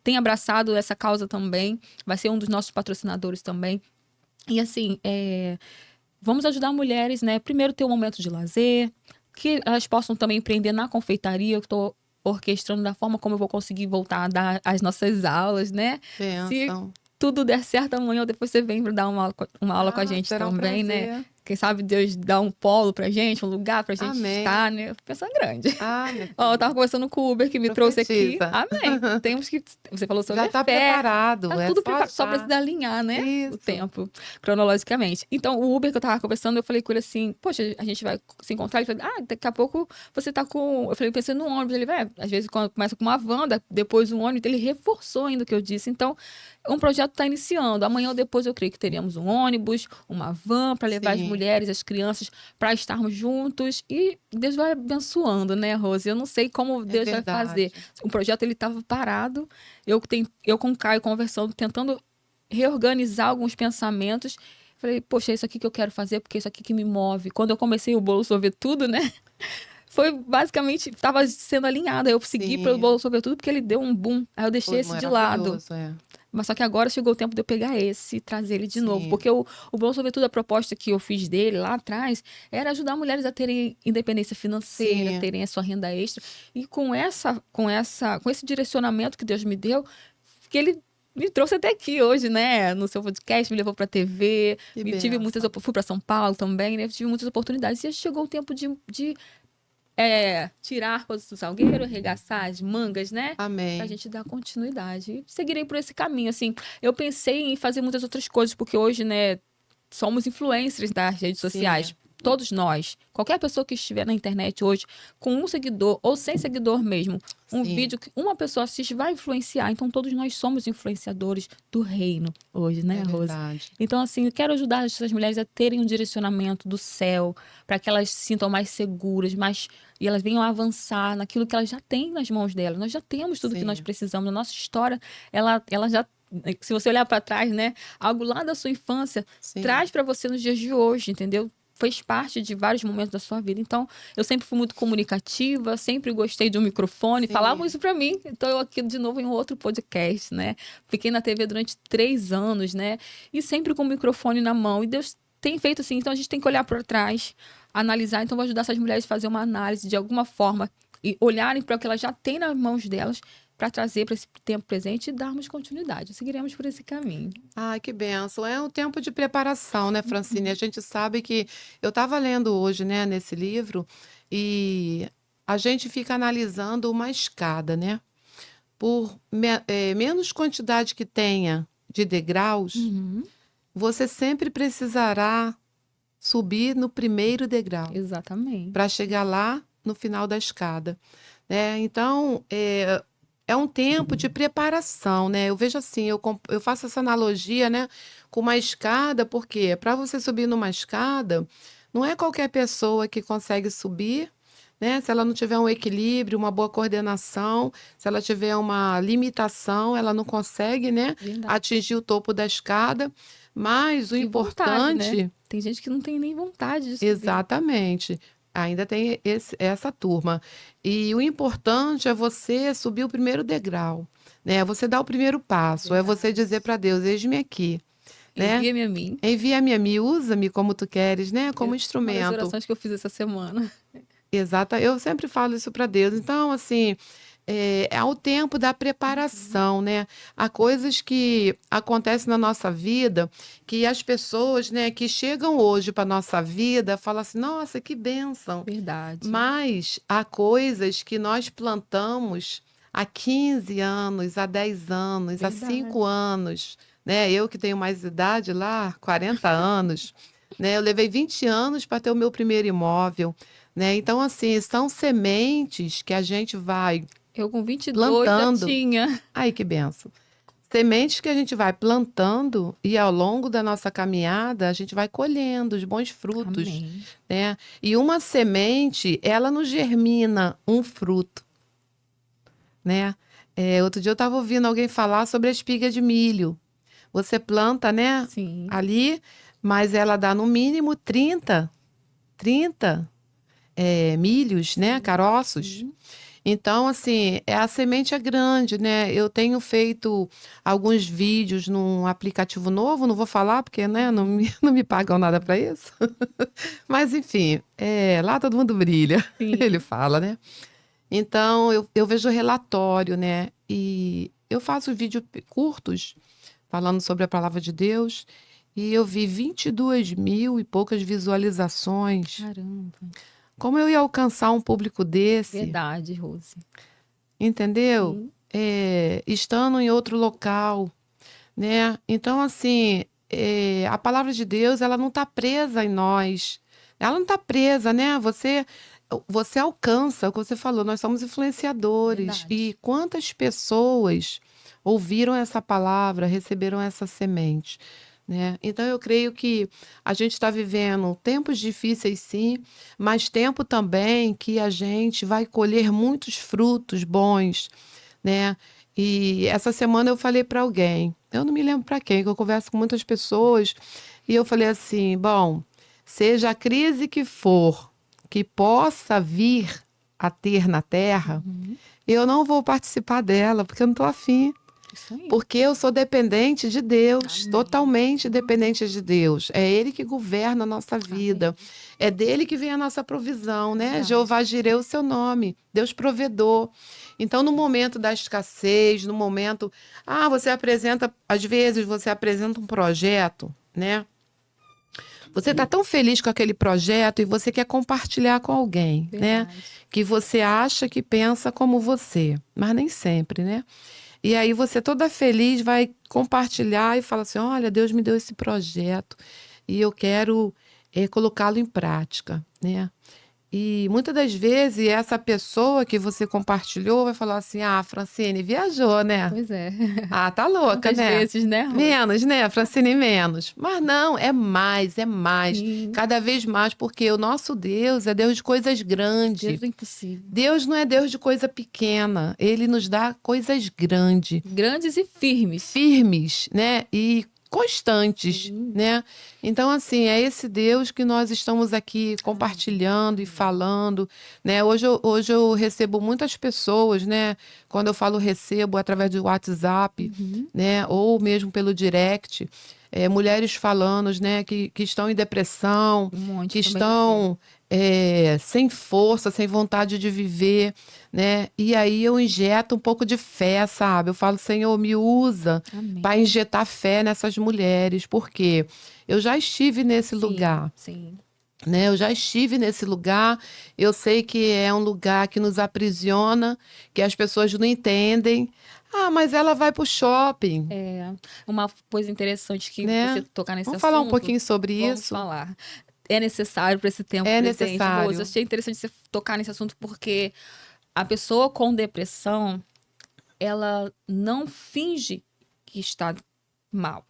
Tem abraçado essa causa também, vai ser um dos nossos patrocinadores também. E assim, vamos ajudar mulheres, né? Primeiro ter um momento de lazer, que elas possam também empreender na confeitaria. Eu estou orquestrando da forma como eu vou conseguir voltar a dar as nossas aulas, né? Se Bênção. tudo der certo amanhã, ou depois você vem para dar uma aula com a gente será um também, né? prazer. Quem sabe Deus dá um polo pra gente, um lugar pra gente Amém. estar, né? Pensa grande. Minha Ó, eu filha. tava conversando com o Uber que me trouxe aqui. Profetiza. Amém. Temos que. Você falou sobre Já a está fé. preparado. Tá É tudo só preparado, só achar. precisa alinhar, né? Isso. O tempo, cronologicamente. Então, o Uber que eu tava conversando, eu falei com ele assim, poxa, a gente vai se encontrar? Ele falou, daqui a pouco você tá com... Eu falei, pensei no ônibus. Ele, às vezes quando começa com uma van, depois um ônibus, ele reforçou ainda o que eu disse. Então, um projeto está iniciando. Amanhã ou depois eu creio que teremos um ônibus, uma van para levar as Sim. mulheres, as crianças, para estarmos juntos. E Deus vai abençoando, né, Rose? Eu não sei como Deus vai fazer. O projeto, ele estava parado. Eu com o Caio conversando, tentando reorganizar alguns pensamentos. Falei, poxa, é isso aqui que eu quero fazer, porque é isso aqui que me move. Quando eu comecei o Bolo Sobretudo, né? Foi basicamente, estava sendo alinhada. Eu segui Sim. pelo Bolo Sobretudo porque ele deu um boom. Aí eu deixei esse de lado. Mas só que agora chegou o tempo de eu pegar esse e trazer ele de novo. Porque o Bolo Sobretudo, a proposta que eu fiz dele lá atrás, era ajudar mulheres a terem independência financeira, terem a sua renda extra. E com esse direcionamento que Deus me deu, que ele me trouxe até aqui hoje, né? No seu podcast, me levou pra TV. Fui pra São Paulo também, né? Tive muitas oportunidades. E chegou o tempo de tirar coisas do salgueiro, arregaçar as mangas, né? Amém. Pra gente dar continuidade. E seguirei por esse caminho, assim. Eu pensei em fazer muitas outras coisas, porque hoje, né, somos influencers das redes sociais. Todos nós. Qualquer pessoa que estiver na internet hoje, com um seguidor ou sem seguidor mesmo, um vídeo que uma pessoa assiste vai influenciar. Então, todos nós somos influenciadores do reino hoje, né, Rose? Então, assim, eu quero ajudar essas mulheres a terem um direcionamento do céu, para que elas se sintam mais seguras, e elas venham avançar naquilo que elas já têm nas mãos delas. Nós já temos tudo que nós precisamos. A nossa história, ela já... Se você olhar para trás, né? Algo lá da sua infância, traz para você nos dias de hoje, entendeu? Fez parte de vários momentos da sua vida. Então, eu sempre fui muito comunicativa, sempre gostei de um microfone, falavam isso pra mim. Então, eu aqui de novo em um outro podcast, né? Fiquei na TV durante 3 anos, né? E sempre com o microfone na mão. E Deus tem feito assim. Então, a gente tem que olhar para trás, analisar. Então, vou ajudar essas mulheres a fazer uma análise de alguma forma e olharem para o que elas já têm nas mãos delas, para trazer para esse tempo presente e darmos continuidade. Seguiremos por esse caminho. Ai, que bênção. É um tempo de preparação, né, Francine? A gente sabe que... Eu estava lendo hoje, né, nesse livro, e a gente fica analisando uma escada, né? Por menos quantidade que tenha de degraus, você sempre precisará subir no primeiro degrau. Exatamente. Para chegar lá no final da escada. Então, é um tempo de preparação, né? Eu vejo assim, eu faço essa analogia, né, com uma escada, porque para você subir numa escada, não é qualquer pessoa que consegue subir, né? Se ela não tiver um equilíbrio, uma boa coordenação, se ela tiver uma limitação, ela não consegue, né, atingir o topo da escada. Mas o importante... Vontade, né? Tem gente que não tem nem vontade de subir. Exatamente. Ainda tem essa turma. E o importante é você subir o primeiro degrau, né? É você dar o primeiro passo, é você dizer para Deus, eis-me aqui, né? Envia-me a mim. Envia-me a mim, usa-me como tu queres, né? Como Uma das instrumento. orações que eu fiz essa semana. Exata, eu sempre falo isso para Deus. Então, assim, é o tempo da preparação, né? Há coisas que acontecem na nossa vida que as pessoas, né, que chegam hoje para nossa vida, falam assim: nossa, que bênção. Verdade. Mas há coisas que nós plantamos há 15 anos, há 10 anos, há 5 Verdade. anos, né? Eu que tenho mais idade lá, 40 anos, né? Eu levei 20 anos para ter o meu primeiro imóvel, né? Então, assim, são sementes que a gente vai Eu com 22 já plantando. tinha. Ai, que benção. Sementes que a gente vai plantando e ao longo da nossa caminhada a gente vai colhendo os bons frutos, Amém. né? E uma semente, ela não germina um fruto, né? Outro dia eu estava ouvindo alguém falar sobre a espiga de milho. Você planta, né, Sim. ali, mas ela dá no mínimo 30 milhos, né, Sim. caroços. Sim. Então, assim, a semente é grande, né? Eu tenho feito alguns vídeos num aplicativo novo, não vou falar porque, né, não me pagam nada para isso. Mas, enfim, lá todo mundo brilha, ele Sim. fala, né? Então, eu vejo relatório, né? E eu faço vídeos curtos falando sobre a palavra de Deus e eu vi 22 mil e poucas visualizações. Caramba. Como eu ia alcançar um público desse? Verdade, Rose. Entendeu? Sim. Estando em outro local, né? Então, assim, a palavra de Deus, ela não está presa em nós. Ela não está presa, né? Você alcança, o que você falou, nós somos influenciadores. Verdade. E quantas pessoas ouviram essa palavra, receberam essa semente, né? Então, eu creio que a gente está vivendo tempos difíceis, sim, mas tempo também que a gente vai colher muitos frutos bons, né? E essa semana eu falei para alguém, eu não me lembro para quem, que eu converso com muitas pessoas, e eu falei assim: bom, seja a crise que for, que possa vir a ter na Terra, Uhum. eu não vou participar dela, porque eu não estou afim. Isso aí. Porque eu sou dependente de Deus, Amém. totalmente dependente de Deus. É Ele que governa a nossa vida. Amém. É dele que vem a nossa provisão, né? Verdade. Jeová Jireh, o seu nome, Deus provedor. Então, no momento da escassez, no momento. Você apresenta, às vezes, você apresenta um projeto, né? Você está tão feliz com aquele projeto e você quer compartilhar com alguém, né? Verdade. Que você acha que pensa como você, mas nem sempre, né? E aí você toda feliz vai compartilhar e fala assim: olha, Deus me deu esse projeto e eu quero colocá-lo em prática, né? E muitas das vezes essa pessoa que você compartilhou vai falar assim: Francine, viajou, né? Pois é. Tá louca, Quantas né? vezes, né, Rose? Menos, né, Francine, menos. Mas não, é mais, é mais. Sim. Cada vez mais, porque o nosso Deus é Deus de coisas Deus grandes. do impossível. Deus não é Deus de coisa pequena. Ele nos dá coisas grandes, Grandes e firmes. firmes, né? E constantes, Sim. né? Então, assim, é esse Deus que nós estamos aqui compartilhando e falando, né? Hoje eu recebo muitas pessoas, né? Quando eu falo recebo através do WhatsApp, Uhum. né? Ou mesmo pelo direct, mulheres falando, né? Que estão em depressão, Um monte que também recebo. estão sem força, sem vontade de viver, né? E aí eu injeto um pouco de fé, sabe? Eu falo: Senhor, me usa Amém. para injetar fé nessas mulheres, porque eu já estive nesse Sim, lugar, sim. né? Eu já estive nesse lugar, eu sei que é um lugar que nos aprisiona, que as pessoas não entendem. Mas ela vai para o shopping, É uma coisa interessante que você né? tocar nesse Vamos falar um assunto, pouquinho sobre vamos isso? falar. É necessário para esse tempo É presente, Rose. Eu necessário. achei interessante você tocar nesse assunto porque a pessoa com depressão, ela não finge que está mal.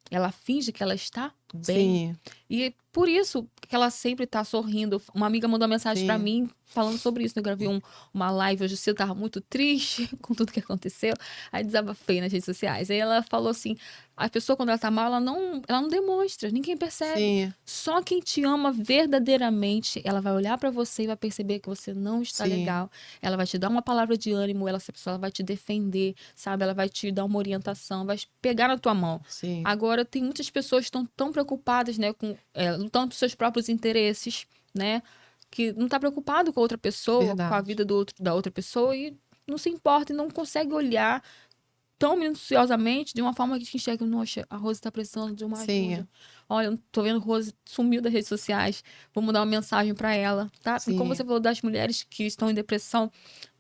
Ela finge que ela está bem. Sim, E por isso que ela sempre tá sorrindo. Uma amiga mandou uma mensagem pra Sim. mim falando sobre isso, né? Eu gravei uma live hoje cedo, tava muito triste com tudo que aconteceu. Aí desabafei nas redes sociais. Aí ela falou assim: a pessoa, quando ela tá mal, ela não demonstra, ninguém percebe. Sim, Só quem te ama verdadeiramente, ela vai olhar pra você e vai perceber que você não está sim, legal. Ela vai te dar uma palavra de ânimo, essa pessoa ela vai te defender, sabe? Ela vai te dar uma orientação, vai pegar na tua mão. sim. Agora, tem muitas pessoas que estão tão preocupadas, né, lutando pelos seus próprios interesses, né? Que não tá preocupado com a outra pessoa, com a Verdade. vida da outra pessoa e não se importa e não consegue olhar tão minuciosamente de uma forma que te enxerga, nossa, a Rose tá precisando de uma Sim, ajuda. Olha, eu tô vendo a Rose sumiu das redes sociais, vou mandar uma mensagem pra ela, tá? E como sim. você falou das mulheres que estão em depressão,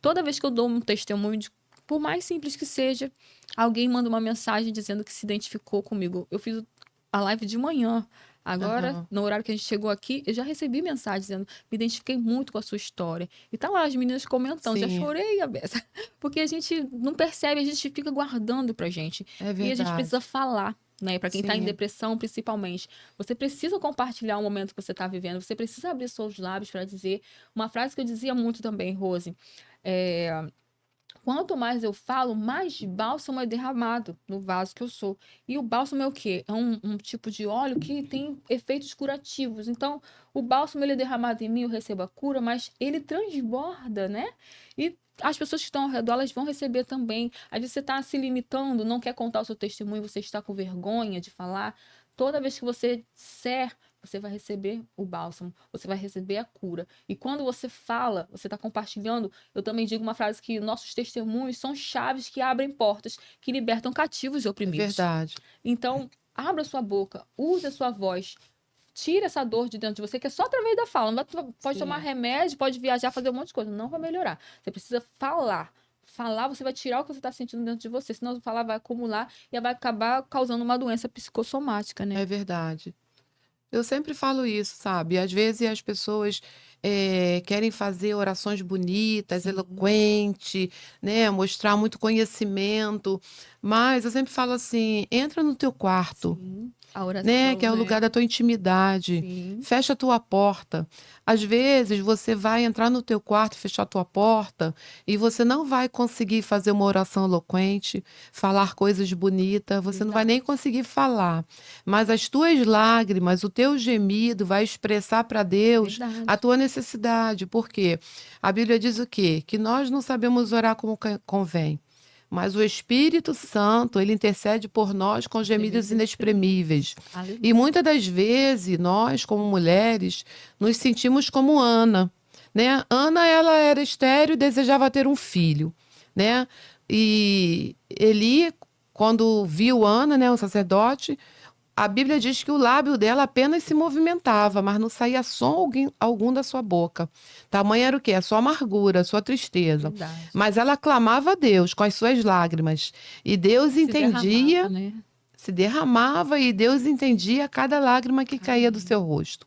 toda vez que eu dou um testemunho, por mais simples que seja, alguém manda uma mensagem dizendo que se identificou comigo. Eu fiz a live de manhã. Agora, Aham. no horário que a gente chegou aqui, eu já recebi mensagem dizendo, me identifiquei muito com a sua história. E tá lá as meninas comentando, já Sim, chorei a beça. Porque a gente não percebe, a gente fica guardando pra gente. é E a gente precisa verdade. falar, né? Pra quem tá em Sim, depressão, principalmente. Você precisa compartilhar o momento que você tá vivendo. Você precisa abrir seus lábios pra dizer uma frase que eu dizia muito também, Rose. É, quanto mais eu falo, mais bálsamo é derramado no vaso que eu sou. E o bálsamo é o quê? É um tipo de óleo que tem efeitos curativos. Então, o bálsamo ele é derramado em mim, eu recebo a cura, mas ele transborda, né? E as pessoas que estão ao redor, elas vão receber também. Às vezes você está se limitando, não quer contar o seu testemunho, você está com vergonha de falar. Toda vez que você disser, você vai receber o bálsamo, você vai receber a cura. E quando você fala, você está compartilhando. Eu também digo uma frase que nossos testemunhos são chaves que abrem portas, que libertam cativos e é oprimidos. verdade. Então, abra sua boca, use a sua voz, tire essa dor de dentro de você, que é só através da fala. Não vai, pode tomar Sim, remédio, pode viajar, fazer um monte de coisa. Não vai melhorar. Você precisa falar. Falar, você vai tirar o que você está sentindo dentro de você. Senão, falar vai acumular e vai acabar causando uma doença psicossomática, né? é verdade. Eu sempre falo isso, sabe? Às vezes as pessoas querem fazer orações bonitas, Sim, eloquente, né? Mostrar muito conhecimento, mas eu sempre falo assim: entra no teu quarto, sim. A né? oração, Que é o né? lugar da tua intimidade. Sim. Fecha a tua porta. Às vezes você vai entrar no teu quarto, fechar a tua porta, e você não vai conseguir fazer uma oração eloquente, falar coisas bonitas, você não vai nem Verdade, conseguir falar. Mas as tuas lágrimas, o teu gemido vai expressar para Deus a verdade. tua necessidade. Por quê? A Bíblia diz o quê? Que nós não sabemos orar como convém. Mas o Espírito Santo, ele intercede por nós com gemidos Gemidos inexprimíveis. inexprimíveis. E Aleluia. muitas das vezes, nós, como mulheres, nos sentimos como Ana, né? Ana, ela era estéril e desejava ter um filho, né? E Eli, quando viu Ana, né, o sacerdote, a Bíblia diz que o lábio dela apenas se movimentava, mas não saía som algum da sua boca. Tamanha era o quê? A sua amargura, a sua tristeza. Verdade. Mas ela clamava a Deus com as suas lágrimas. E Deus Se derramava, entendia, né? se derramava e Deus entendia cada lágrima que caía do seu Amém. rosto.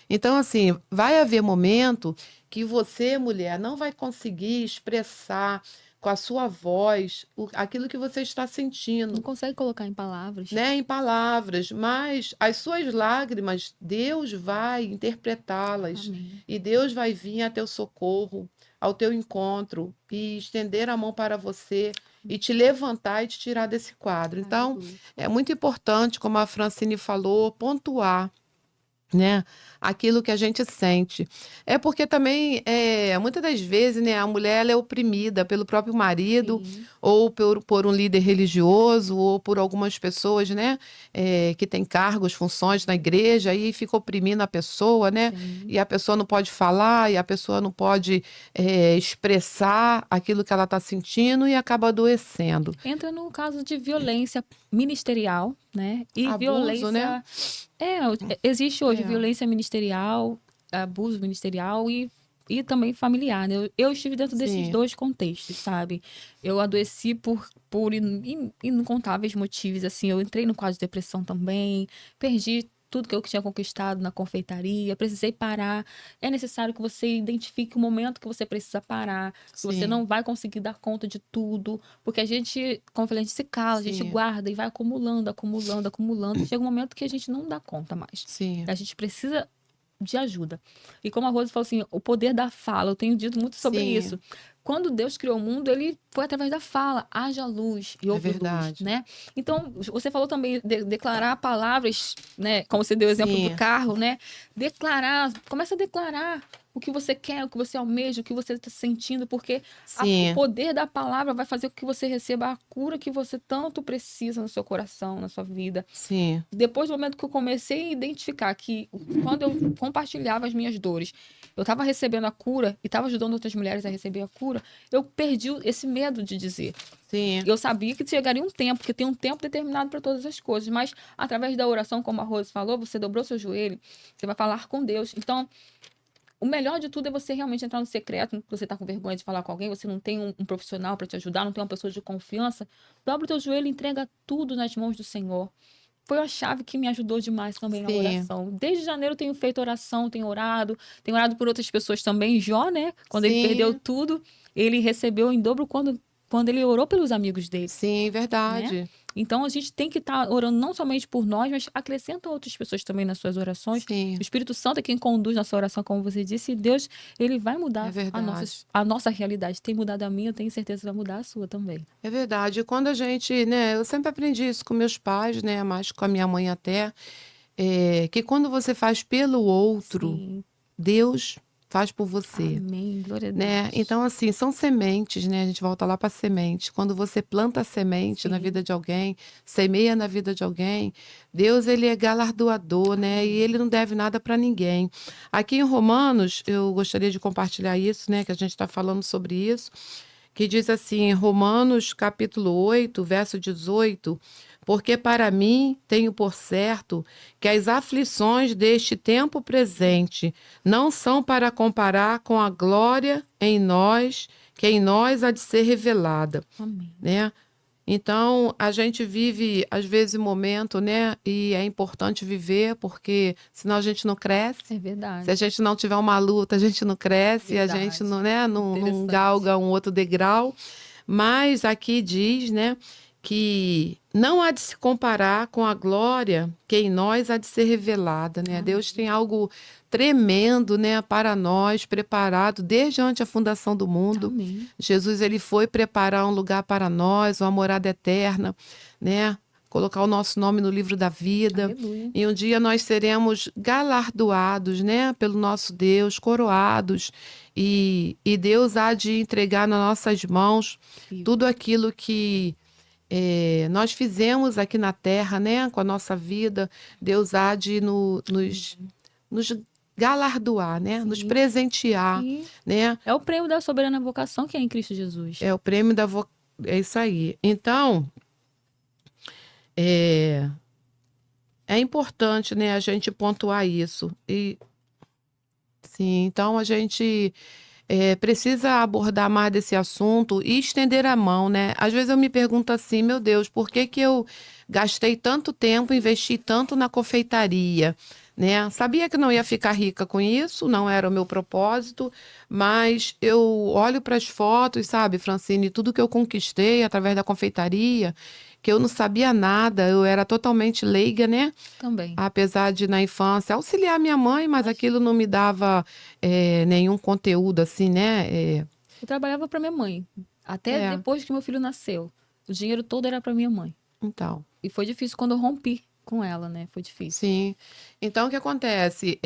Então, assim, vai haver momento que você, mulher, não vai conseguir expressar com a sua voz aquilo que você está Não sentindo, consegue colocar em palavras. né, em palavras, mas as suas lágrimas, Deus vai interpretá-las Amém. e Deus vai vir a teu socorro, ao teu encontro e estender a mão para você e te levantar e te tirar desse quadro. Então, Aleluia. é muito importante, como a Francine falou, pontuar, né, aquilo que a gente sente. É porque também, muitas das vezes, né, a mulher ela é oprimida pelo próprio marido, Sim, ou por um líder religioso, ou por algumas pessoas, né, que têm cargos, funções na igreja, e fica oprimindo a pessoa, né, sim. e a pessoa não pode falar, e a pessoa não pode expressar aquilo que ela está sentindo e acaba adoecendo. Entra no caso de violência ministerial, né? E Abuso, né? violência. Existe hoje É, violência ministerial, abuso ministerial e também familiar, né? Eu estive dentro desses sim, dois contextos, sabe? Eu adoeci por incontáveis motivos, assim. Eu entrei no quadro de depressão também, perdi tudo que eu tinha conquistado na confeitaria, precisei parar. É necessário que você identifique o momento que você precisa parar, que você Sim, não vai conseguir dar conta de tudo, porque a gente, como eu falei, a gente se cala, a gente sim, guarda e vai acumulando, acumulando, acumulando. Chega um momento que a gente não dá conta mais. sim, A gente precisa de ajuda. E como a Rose falou assim, o poder da fala, eu tenho dito muito sobre sim, isso. Quando Deus criou o mundo, ele foi através da fala, haja luz e é houve luz, verdade. né? Então, você falou também de declarar palavras, né? Como você deu o exemplo do Sim, carro, né? Declarar, começa a declarar o que você quer, o que você almeja, o que você está sentindo, porque o sim, poder da palavra vai fazer com que você receba a cura que você tanto precisa no seu coração, na sua vida. sim, Depois do momento que eu comecei a identificar que quando eu compartilhava as minhas dores, eu estava recebendo a cura e estava ajudando outras mulheres a receber a cura, eu perdi esse medo de dizer. sim, Eu sabia que chegaria um tempo, porque tem um tempo determinado para todas as coisas, mas através da oração, como a Rose falou, você dobrou seu joelho, você vai falar com Deus. Então, o melhor de tudo é você realmente entrar no secreto, você está com vergonha de falar com alguém, você não tem um profissional para te ajudar, não tem uma pessoa de confiança, dobra o teu joelho e entrega tudo nas mãos do Senhor. Foi uma chave que me ajudou demais também na sim, oração. Desde janeiro eu tenho feito oração, tenho orado por outras pessoas também. Jó, né? Quando ele perdeu sim, tudo, ele recebeu em dobro quando ele orou pelos amigos dele, sim, né? verdade. Então a gente tem que estar orando não somente por nós, mas acrescenta outras pessoas também nas suas orações. O Sim, Espírito Santo é quem conduz na sua oração, como você disse, e Deus, ele vai é mudar verdade. a nossa realidade. Tem mudado a minha, eu tenho certeza que vai mudar a sua também. É verdade. E quando a gente, né, eu sempre aprendi isso com meus pais, né, mais com a minha mãe até, que quando você faz pelo outro, Sim. Deus faz por você. Amém. Glória a Né? Deus. Então, assim, são sementes, né? A gente volta lá para semente. Quando você planta a semente na Sim. vida de alguém, semeia na vida de alguém, Deus, ele é galardoador, né? E ele não deve nada para ninguém. Aqui em Romanos, eu gostaria de compartilhar isso, né? Que a gente está falando sobre isso, que diz assim, em Romanos capítulo 8 verso 18, porque para mim tenho por certo que as aflições deste tempo presente não são para comparar com a glória em nós, que em nós há de ser revelada, Amém. né? Então, a gente vive, às vezes, um momento, né? E é importante viver, porque senão a gente não cresce. É Se a verdade. gente não tiver uma luta, a gente não cresce, a gente Verdade. não, né, não Interessante. galga um outro degrau. Mas aqui diz, né, que não há de se comparar com a glória que em nós há de ser revelada, né? Deus Amém. tem algo tremendo, né, para nós, preparado desde antes da fundação do mundo. Amém. Jesus, ele foi preparar um lugar para nós, uma morada eterna, né? Colocar o nosso nome no livro da vida. Aleluia. E um dia nós seremos galardoados, né, pelo nosso Deus, coroados. E Deus há de entregar nas nossas mãos Vivo. tudo aquilo que nós fizemos aqui na terra, né, com a nossa vida. Deus há de Amém. nos galardoar, né, nos Sim. presentear, E né? é o prêmio da soberana vocação que é em Cristo Jesus. É o prêmio da é isso aí. Então, é, é importante, né, a gente pontuar isso. E sim, então a gente precisa abordar mais desse assunto e estender a mão, né? Às vezes eu me pergunto assim, meu Deus, por que que eu gastei tanto tempo, investi tanto na confeitaria, né? Sabia que não ia ficar rica com isso, não era o meu propósito, mas eu olho para as fotos, sabe, Francine, tudo que eu conquistei através da confeitaria, que eu não sabia nada, eu era totalmente leiga, né? Também. Apesar de na infância auxiliar minha mãe, mas Mas aquilo não me dava nenhum conteúdo assim, né? eu trabalhava para minha mãe. Até É, depois que meu filho nasceu. O dinheiro todo era para minha mãe. então. E foi difícil quando eu rompi com ela, né? Foi difícil. Sim. Então, o que acontece?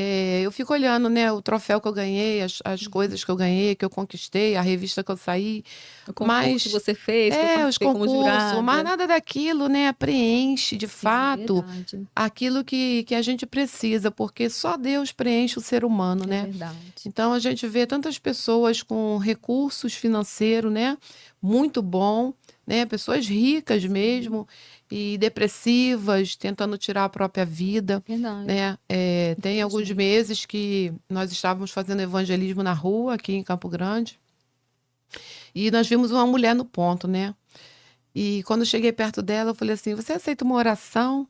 Eu fico olhando, né, o troféu que eu ganhei, as Uhum. coisas que eu ganhei, que eu conquistei, a revista que eu saí, O concurso que mas você fez, que eu os participei como concursos, mas jurada. nada daquilo, né, preenche de Sim, fato verdade. aquilo que a gente precisa, porque só Deus preenche o ser humano, É né? verdade. Então a gente vê tantas pessoas com recursos financeiros, né? Muito bom, né? Pessoas ricas Sim, mesmo e depressivas, tentando tirar a própria vida, verdade. né? Tem alguns Infelizmente. meses que nós estávamos fazendo evangelismo na rua aqui em Campo Grande e nós vimos uma mulher no ponto, né? E quando eu cheguei perto dela, eu falei assim: "Você aceita uma oração?"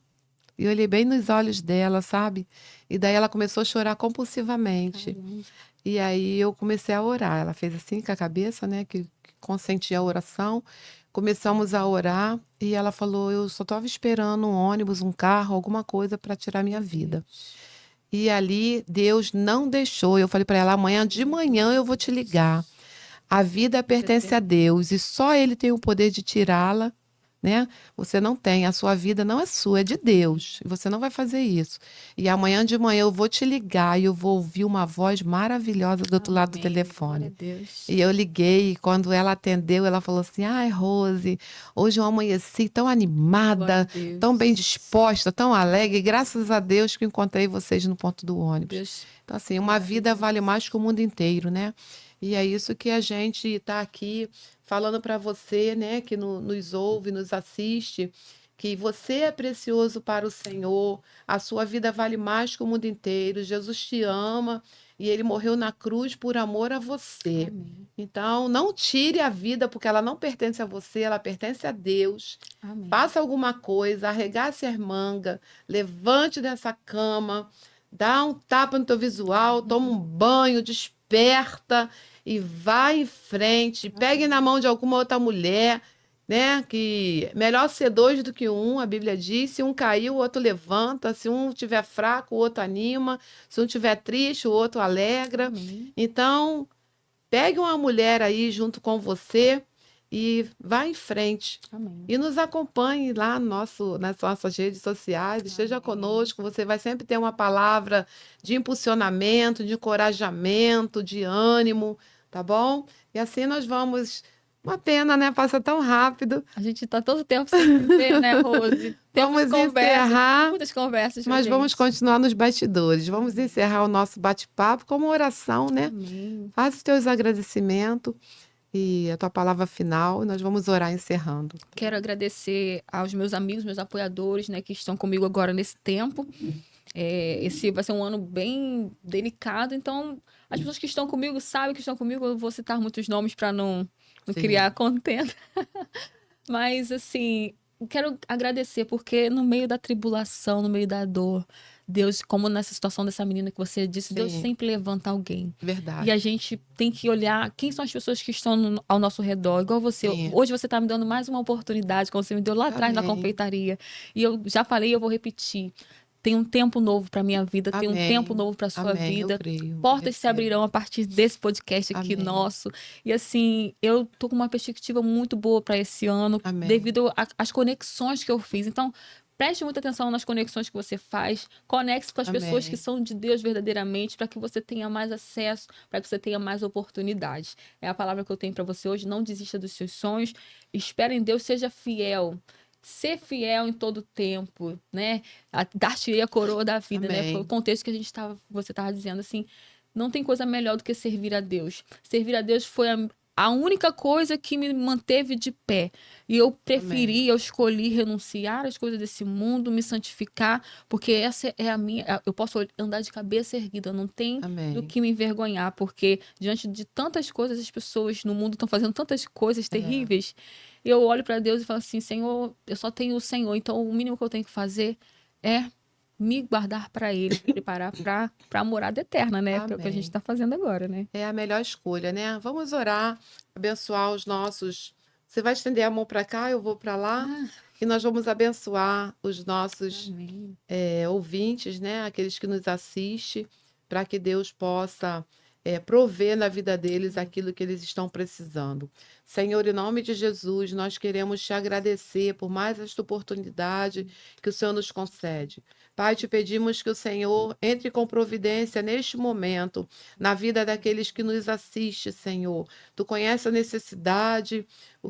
E eu olhei bem nos olhos dela, sabe? E daí ela começou a chorar compulsivamente. Caramba. E aí eu comecei a orar. Ela fez assim com a cabeça, né? Que consentia a oração. Começamos a orar e ela falou: Eu só estava esperando um ônibus, um carro, alguma coisa para tirar minha Meu vida. Deus. E ali Deus não deixou. Eu falei para ela: amanhã de manhã eu vou te ligar. A vida pertence a Deus e só Ele tem o poder de tirá-la, né? Você não tem, a sua vida não é sua, é de Deus. E você não vai fazer isso. E amanhã de manhã eu vou te ligar e eu vou ouvir uma voz maravilhosa do outro lado do Amém. Glória a telefone. Deus. E eu liguei, e quando ela atendeu, ela falou assim: Ai, Rose, hoje eu amanheci tão Glória a animada, tão bem Deus. disposta, tão alegre, graças a Deus que encontrei vocês no ponto do ônibus. Deus Então, assim, uma vida vale maravilhoso. mais que o mundo inteiro, né? E é isso que a gente está aqui falando para você, né, que nos ouve, nos assiste, que você é precioso para o Senhor, a sua vida vale mais que o mundo inteiro. Jesus te ama e ele morreu na cruz por amor a você. Amém. Então, não tire a vida, porque ela não pertence a você, ela pertence a Deus. Amém. Faça alguma coisa, arregace as mangas, levante dessa cama, dá um tapa no teu visual, toma um banho, desperta e vai em frente. Pegue na Amém. mão de alguma outra mulher, né? Que melhor ser dois do que um, a Bíblia diz. Se um cair, o outro levanta. Se um estiver fraco, o outro anima. Se um estiver triste, o outro alegra. Amém. Então, pegue uma mulher aí junto com você e vá em frente. Amém. E nos acompanhe lá nas nossas redes sociais, esteja Amém. conosco. Você vai sempre ter uma palavra de impulsionamento, de encorajamento, de ânimo, tá bom? E assim nós vamos. Uma pena, né? Passa tão rápido. A gente tá todo tempo sem se ver, né, Rose? Temos Vamos conversas, encerrar, muitas conversas pra mas vamos gente. continuar nos bastidores. Vamos Amém. encerrar o nosso bate-papo com uma oração, né? Amém. Faz os teus agradecimentos e a tua palavra final, e nós vamos orar encerrando. Quero agradecer aos meus amigos, meus apoiadores, né, que estão comigo agora nesse tempo. Esse vai ser um ano bem delicado, então as pessoas que estão comigo sabem que estão comigo. Eu vou citar muitos nomes para não Sim, criar contenda. Mas, assim, eu quero agradecer, porque no meio da tribulação, no meio da dor, Deus, como nessa situação dessa menina que você disse, Deus sim, sempre levanta alguém. E a verdade. gente tem que olhar quem são as pessoas que estão ao nosso redor, igual você. Sim. Hoje você está me dando mais uma oportunidade, como você me deu lá atrás na Amém. confeitaria. E eu já falei, eu vou repetir. Tem um tempo novo para minha vida, tem um tempo Amém. novo para sua Amém. Eu vida. creio. Eu Portas se recebo. abrirão a partir desse podcast aqui Amém. nosso. E assim, eu tô com uma perspectiva muito boa para esse ano, Amém. devido às conexões que eu fiz. Então, preste muita atenção nas conexões que você faz. Conecte-se com as pessoas que Amém. são de Deus verdadeiramente, para que você tenha mais acesso, para que você tenha mais oportunidades. É a palavra que eu tenho para você hoje. Não desista dos seus sonhos. Espere em Deus, seja fiel. Ser fiel em todo tempo, né? Dar-te-ei a coroa da vida, né? Foi o Amém. contexto que você estava dizendo assim. Não tem coisa melhor do que servir a Deus. Servir a Deus foi a única coisa que me manteve de pé. E eu Amém. preferi, eu escolhi renunciar às coisas desse mundo, me santificar, porque essa é a minha. Eu posso andar de cabeça erguida, não tem do Amém. que me envergonhar, porque diante de tantas coisas, as pessoas no mundo estão fazendo tantas coisas É. terríveis. Eu olho para Deus e falo assim: Senhor, eu só tenho o Senhor, então o mínimo que eu tenho que fazer é me guardar para Ele, me preparar para a morada eterna, né? Que é o que a gente Amém. está fazendo agora, né? É a melhor escolha, né? Vamos orar, abençoar os nossos. Você vai estender a mão para cá, eu vou para lá. Ah, E nós vamos abençoar os nossos amém. ouvintes, né? Aqueles que nos assistem, para que Deus possa prover na vida deles aquilo que eles estão precisando. Senhor, em nome de Jesus, nós queremos te agradecer por mais esta oportunidade que o Senhor nos concede. Pai, te pedimos que o Senhor entre com providência neste momento, na vida daqueles que nos assistem, Senhor. Tu conheces a necessidade,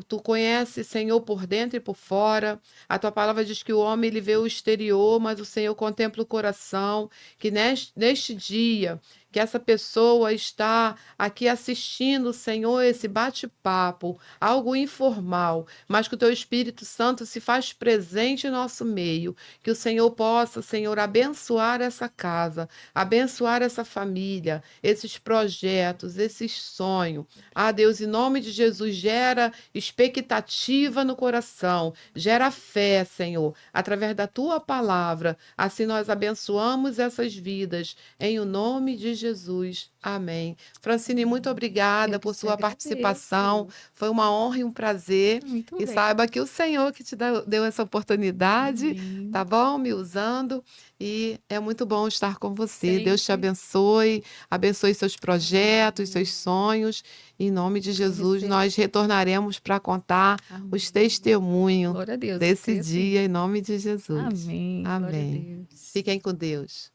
tu conheces, Senhor, por dentro e por fora. A tua palavra diz que o homem ele vê o exterior, mas o Senhor contempla o coração. Que neste dia que essa pessoa está aqui assistindo, Senhor, esse bate-papo, tempo, algo informal, mas que o teu Espírito Santo se faz presente em nosso meio, que o Senhor possa, Senhor, abençoar essa casa, abençoar essa família, esses projetos, esses sonhos. Ah, Deus, em nome de Jesus, gera expectativa no coração, gera fé, Senhor, através da tua palavra. Assim nós abençoamos essas vidas, em o nome de Jesus. Amém. Francine, muito obrigada Eu que por te sua participação. agradeço. Foi uma honra e um prazer. Muito E bem. saiba que o Senhor que te deu essa oportunidade, Amém. tá bom? Me usando. E é muito bom estar com você. Deus te Sempre. abençoe, abençoe seus projetos, seus Amém. sonhos. Em nome de Eu Jesus, recebo. nós retornaremos para contar os Amém. testemunhos Glória a Deus, eu desse creio assim. dia, em nome de Jesus. Amém. Glória a Amém. Deus. Fiquem com Deus.